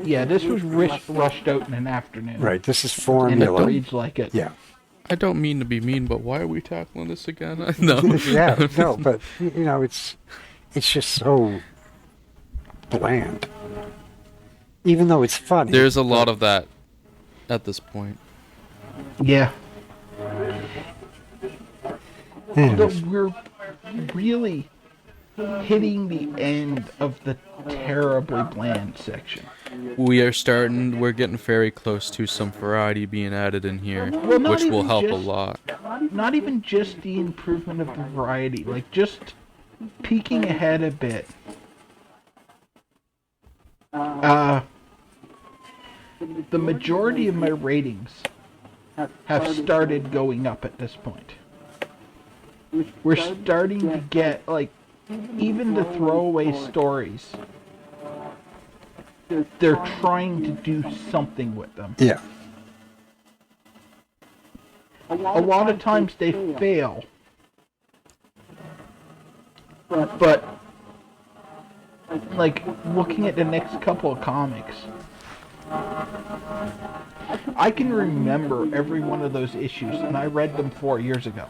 Yeah, this was rushed out in an afternoon. Right, this is And formula. it reads like it. Yeah. I don't mean to be mean, but why are we tackling this again? No. Yeah, no, but, it's just so bland. Even though it's funny. There's a lot of that at this point. Yeah. Anyways. We're really hitting the end of the terribly bland section. We're getting very close to some variety being added in here, Well, not which will even help a just- lot. Not even just the improvement of the variety, like just peeking ahead a bit. The majority of my ratings have started going up at this point. We're starting to get, like, even the throwaway stories, they're trying to do something with them. Yeah. A lot of times they fail. But, like, looking at the next couple of comics, I can remember every one of those issues, and I read them 4 years ago.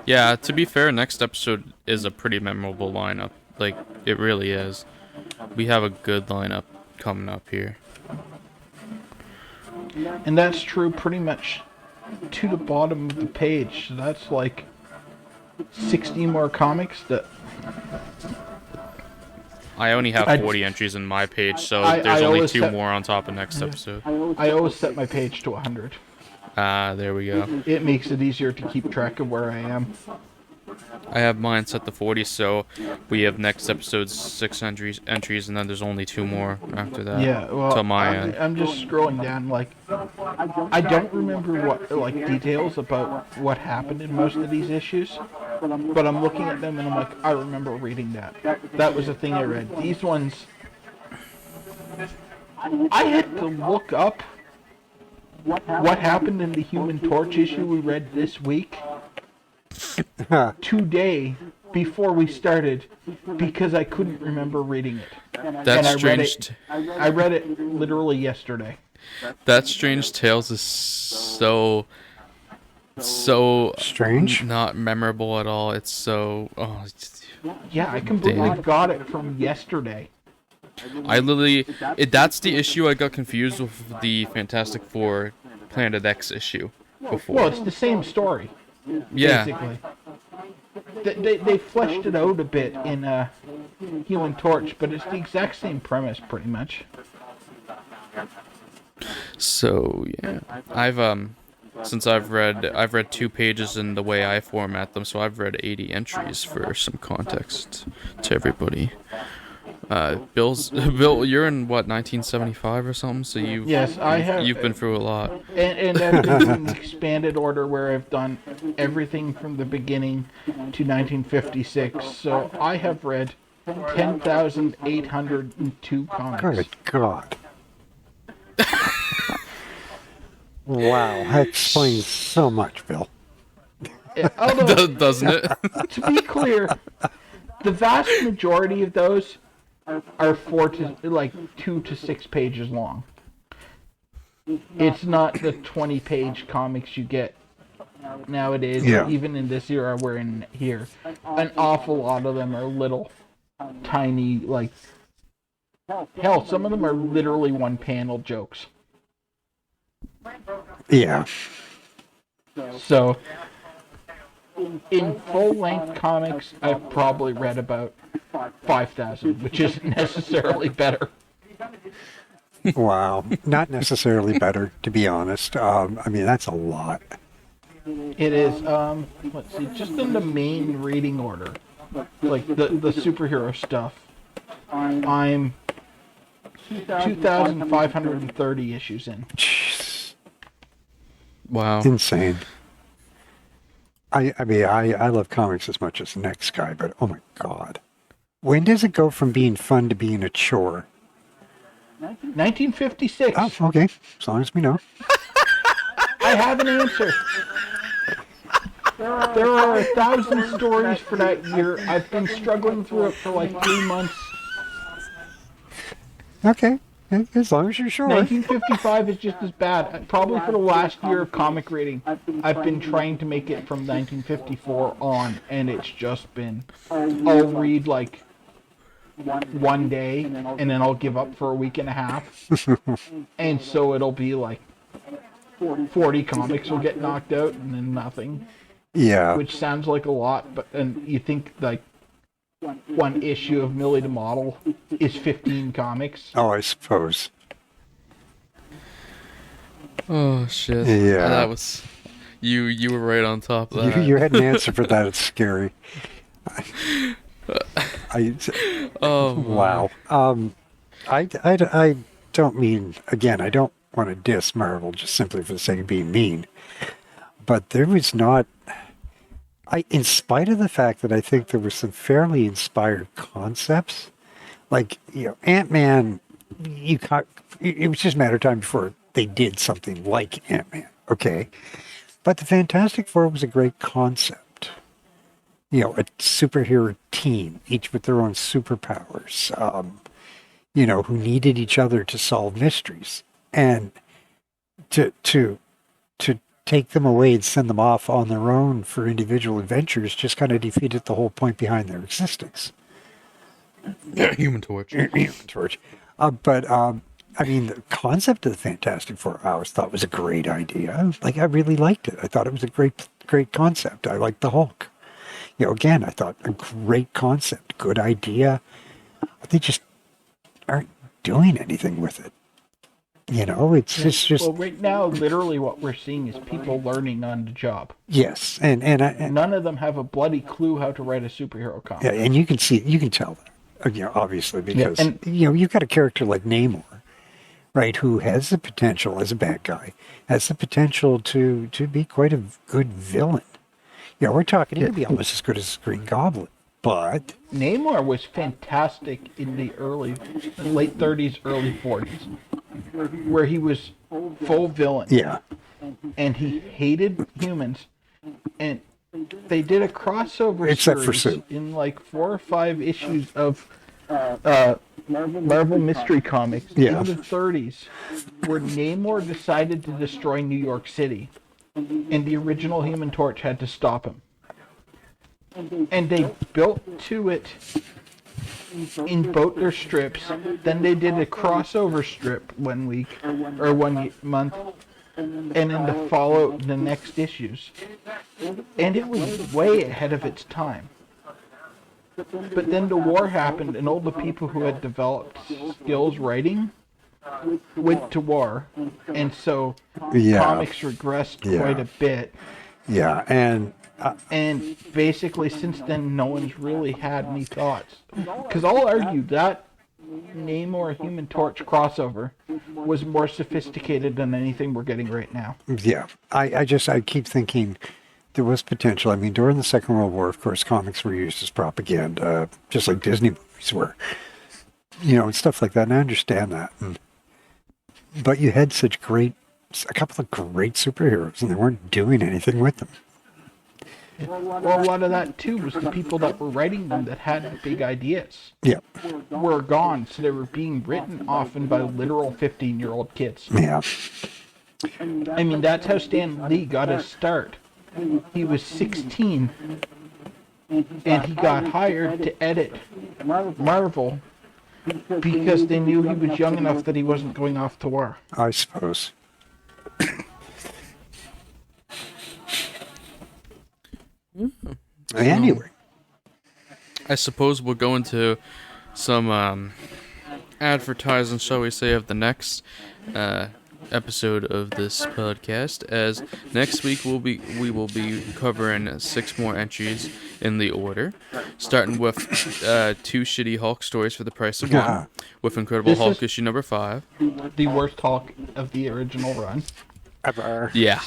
Yeah, to be fair, next episode is a pretty memorable lineup. Like, it really is. We have a good lineup coming up here. And that's true pretty much to the bottom of the page. So that's like 60 more comics that... I only have I- 40 entries in my page, so I there's only always 2 set- more on top of next episode. I always set my page to 100. Ah, there we go. It makes it easier to keep track of where I am. I have mine set to 40, so we have next episode's 6 entries, and then there's only 2 more after that. Yeah, well, to my end. I'm just scrolling down, like, I don't remember what, like, details about what happened in most of these issues, but I'm looking at them and I'm like, I remember reading that. That was a thing I read. These ones, I had to look up what happened in the Human Torch issue we read this week today before we started because I couldn't remember reading it. That's I read strange. I read it literally yesterday. That Strange Tales is so Strange? not memorable at all. It's so Yeah, I completely got it from yesterday. I literally that's the issue I got confused with the Fantastic Four Planet X issue before. Well, it's the same story, yeah. basically. They fleshed it out a bit in Human Torch, but it's the exact same premise, pretty much. So yeah, since I've read 2 pages in the way I format them, so I've read 80 entries for some context to everybody. Bill, you're in what 1975 or something, so Yes, I have. you've been through a lot. And I've been in the expanded order where I've done everything from the beginning to 1956. So I have read 10,802 comics. Good God. Wow, that explains so much, Bill. Although, Doesn't it? to be clear, the vast majority of those are 2 to 6 pages long. It's not the 20-page comics you get nowadays, Yeah. even in this era we're in here. An awful lot of them are little, tiny, like... Hell, some of them are literally one-panel jokes. Yeah. So, in full-length comics, I've probably read about 5,000, which isn't necessarily better. Wow. Not necessarily better, to be honest. I mean, that's a lot. It is, let's see, just in the main reading order, like the superhero stuff, I'm 2,530 issues in. Jeez. Wow. Insane. I mean, I love comics as much as the next guy, but oh my God. When does it go from being fun to being a chore? 1956. Oh, okay. As long as we know. I have an answer. There are 1,000 stories for that year. I've been struggling through it for like 3 months. Okay. As long as you're sure. 1955 is just as bad. Probably for the last year of comic reading, I've been trying to make it from 1954 on, and it's just been... I'll read like one day, and then I'll give up for a week and a half. And so it'll be like 40 comics will get knocked out, and then nothing. Yeah. Which sounds like a lot, but and you think like one issue of Millie the Model is 15 comics. Oh, I suppose. Oh shit! Yeah, that was you were right on top of that. You had an answer for that. It's scary. Oh wow. I don't mean, again, I don't want to diss Marvel just simply for the sake of being mean, but there was not. In spite of the fact that I think there were some fairly inspired concepts, like, Ant-Man, it was just a matter of time before they did something like Ant-Man, okay? But the Fantastic Four was a great concept. A superhero team, each with their own superpowers, who needed each other to solve mysteries. And to take them away and send them off on their own for individual adventures just kind of defeated the whole point behind their existence. Human Torch. Human Torch. The concept of the Fantastic Four I always thought was a great idea. Like, I really liked it. I thought it was a great concept. I liked the Hulk. Again, I thought a great concept, good idea. But they just aren't doing anything with it. It's just... Well, right now, literally what we're seeing is people learning on the job. Yes, and none of them have a bloody clue how to write a superhero comic. Yeah, and you can tell that, obviously, because, you've got a character like Namor, right, who has the potential, as a bad guy, has the potential to be quite a good villain. We're talking, he could be almost as good as Green Goblin, but... Namor was fantastic in the late 30s, early 40s. Where he was full villain. Yeah. And he hated humans. And they did a crossover Except for series Sue. in like 4 or 5 issues of Marvel Mystery Comics in the 30s, where Namor decided to destroy New York City. And the original Human Torch had to stop him. And they built to it in both their strips. Then they did a crossover strip 1 week or 1 month, and then to follow the next issues. And it was way ahead of its time. But then the war happened, and all the people who had developed skills writing went to war, and so comics regressed quite a bit. Yeah, and basically since then, no one's really had any thoughts. Because I'll argue that Namor Human Torch crossover was more sophisticated than anything we're getting right now. Yeah, I keep thinking there was potential. I mean, during the Second World War, of course, comics were used as propaganda, just like Disney movies were. And stuff like that, and I understand that. But you had a couple of great superheroes, and they weren't doing anything with them. Well, a lot of that, too, was the people that were writing them that had big ideas. Yeah. Were gone, so they were being written often by literal 15-year-old kids. Yeah. I mean, that's how Stan Lee got his start. He was 16, and he got hired to edit Marvel because they knew he was young enough that he wasn't going off to war. I suppose. Anyway, I suppose we'll go into some advertising, shall we say, of the next episode of this podcast. As next week we will be covering 6 more entries in the order, starting with 2 shitty Hulk stories for the price of 1, with Incredible Hulk issue number 5. The worst Hulk of the original run. ever. Yeah.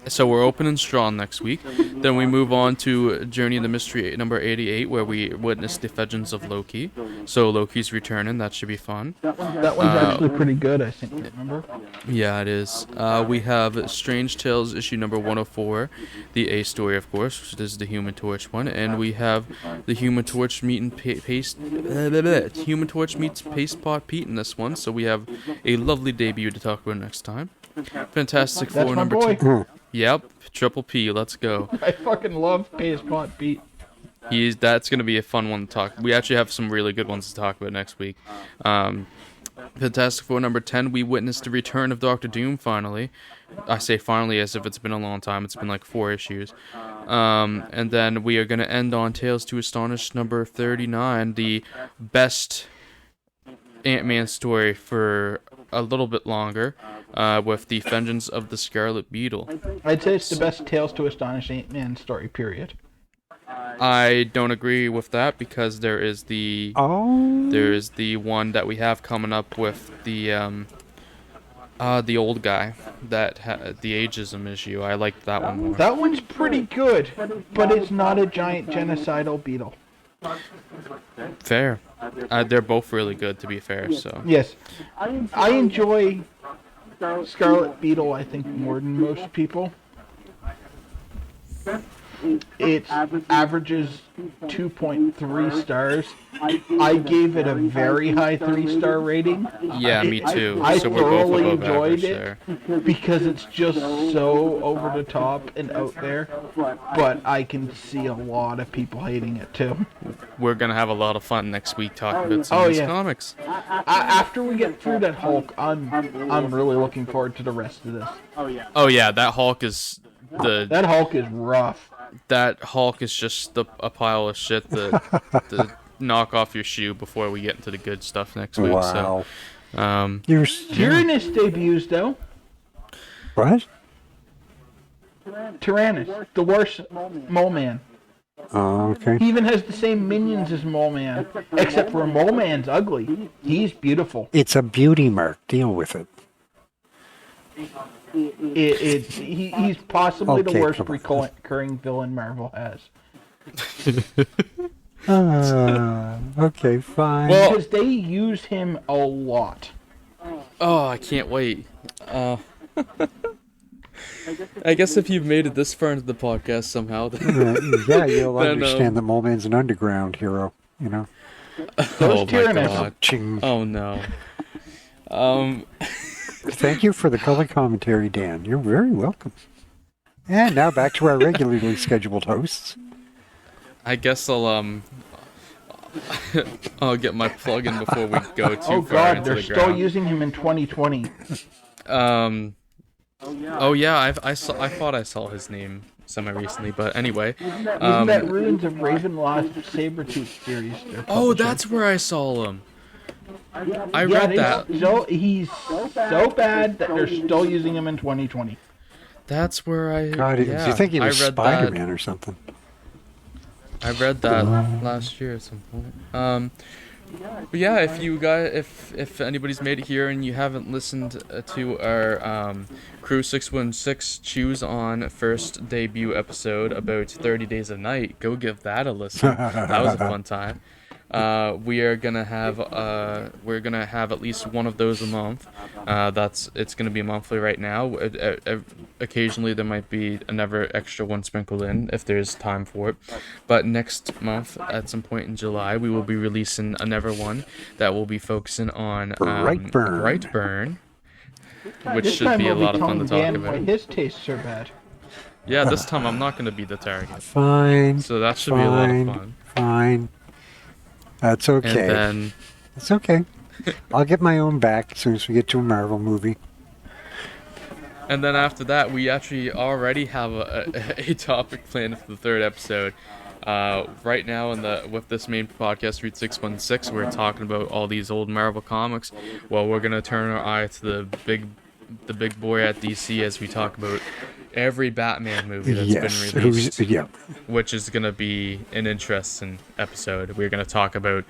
So we're opening strong next week. Then we move on to Journey of the Mystery number 88, where we witness the vengeance of Loki. So Loki's returning. That should be fun. That one's actually pretty good, I think. Remember? Yeah, it is. We have Strange Tales issue number 104, the A story, of course, which is the Human Torch one, and we have the Human Torch Human Torch meets Paste Pot Pete in this one. So we have a lovely debut to talk about next time. Fantastic Four That's number my boy. 2. Yep, Triple P, let's go. I fucking love Paste Pot Pete. That's going to be a fun one to talk. We actually have some really good ones to talk about next week. Fantastic Four number 10, we witnessed the return of Doctor Doom finally. I say finally as if it's been a long time. It's been like 4 issues. And then we are going to end on Tales to Astonish number 39, the best Ant-Man story for a little bit longer, with the vengeance of the Scarlet Beetle. I'd say it's the best Tales to Astonish Ant-Man story, period. I don't agree with that because there is the one that we have coming up with the old guy that the ageism issue. I liked that one more. That one's pretty good, but it's not a giant genocidal beetle. Fair. They're both really good, to be fair. So yes, I enjoy Scarlet Beetle, I think, more than most people. It averages 2.3 stars. I gave it a very high 3-star rating. Yeah, me too. I So we're both thoroughly above enjoyed average it there. because it's just so over the top and out there. But I can see a lot of people hating it too. We're gonna have a lot of fun next week talking about some of these comics. After we get through that Hulk, I'm really looking forward to the rest of this. Oh yeah, that Hulk is That Hulk is rough. That Hulk is just a pile of shit to knock off your shoe before we get into the good stuff next week. Wow. So, Tyrannus debuts, though. What? Tyrannus, the worst Mole Man. Oh, okay. He even has the same minions as Mole Man, except for Mole Man's ugly. He's beautiful. It's a beauty mark. Deal with it. He's possibly the worst come on. recurring villain Marvel has. Okay, fine. Well- Because they use him a lot. oh, I can't wait. I guess if you've made it this far into the podcast somehow, then Yeah, you'll Then, understand that Mole Man's an underground hero, you know? oh my Tyrannus. god, Ching. oh no. Thank you for the color commentary, Dan. You're very welcome. And now back to our regularly scheduled hosts. I guess I'll get my plug in before we go too Oh far god, into they're the still ground. using him in 2020. Oh yeah, I thought I saw his name semi-recently, but anyway. Isn't that Ruins of Ravenloft Sabretooth series? Oh, that's where I saw him. I read that. He's so bad that they're still using him in 2020. That's where I. God, yeah, do you think he was I read Spider-Man or something? I read that last year at some point. But yeah, if you guys, if anybody's made it here and you haven't listened to our Crew 616 Choose On first debut episode about 30 Days of Night, go give that a listen. That was a fun time. We're gonna have at least one of those a month. It's gonna be monthly right now. Occasionally there might be another extra one sprinkled in if there's time for it. But next month, at some point in July, we will be releasing another one that will be focusing on Brightburn, which This should time be a we'll lot of fun to telling talk Dan why about. his tastes are bad. Yeah, this time I'm not gonna be the target, Fine. so that should be a lot of fun. Fine. That's okay. And then. It's okay. I'll get my own back as soon as we get to a Marvel movie. And then after that, we actually already have a topic planned for the third episode. Right now, with this main podcast, Route 616, we're talking about all these old Marvel comics. Well, we're gonna turn our eye to the big boy at DC as we talk about every Batman movie that's been released. Which is gonna be an interesting episode. We're gonna talk about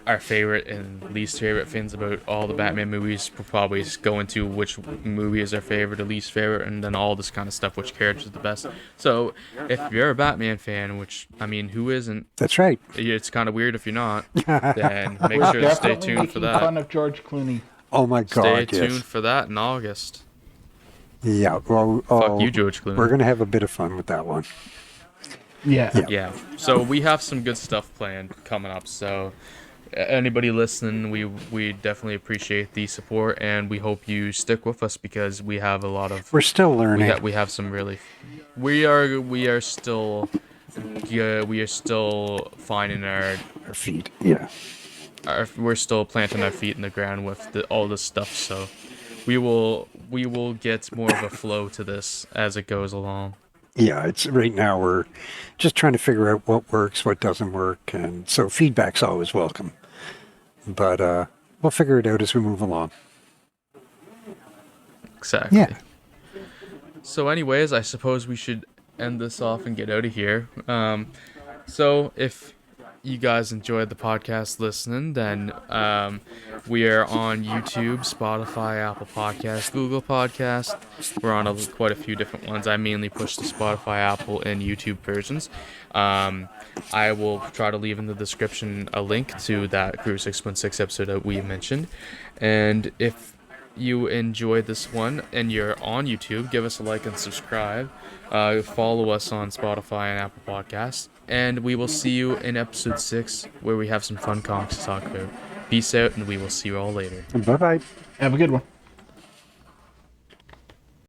our favorite and least favorite things about all the Batman movies. We'll probably go into which movie is our favorite or least favorite, and then all this kind of stuff, which character is the best. So, if you're a Batman fan, which, I mean, who isn't? That's right. It's kind of weird if you're not. Then make We're sure to stay definitely tuned for making that. fun of George Clooney. Oh my Stay God! tuned Yes. for that in August. Yeah. Well. Fuck you, George Clooney. We're gonna have a bit of fun with that one. Yeah. Yeah. So we have some good stuff planned coming up. So anybody listening, we definitely appreciate the support, and we hope you stick with us because we have a lot of. We're still learning. We have some really. We are still. Yeah, we are still finding Our feet. Yeah. we're still planting our feet in the ground with all this stuff. So we will get more of a flow to this as it goes along. Yeah, it's right now we're just trying to figure out what works, what doesn't work, and so feedback's always welcome. But we'll figure it out as we move along. Exactly. Yeah. So anyways, I suppose we should end this off and get out of here. So if you guys enjoyed the podcast listening, then we are on YouTube, Spotify, Apple Podcasts, Google Podcasts. We're on quite a few different ones. I mainly push the Spotify, Apple, and YouTube versions. I will try to leave in the description a link to that Crew 616 episode that we mentioned. And if you enjoyed this one and you're on YouTube, give us a like and subscribe. Follow us on Spotify and Apple Podcasts. And we will see you in episode 6, where we have some fun comics to talk about. Peace out, and we will see you all later. Bye-bye. Have a good one.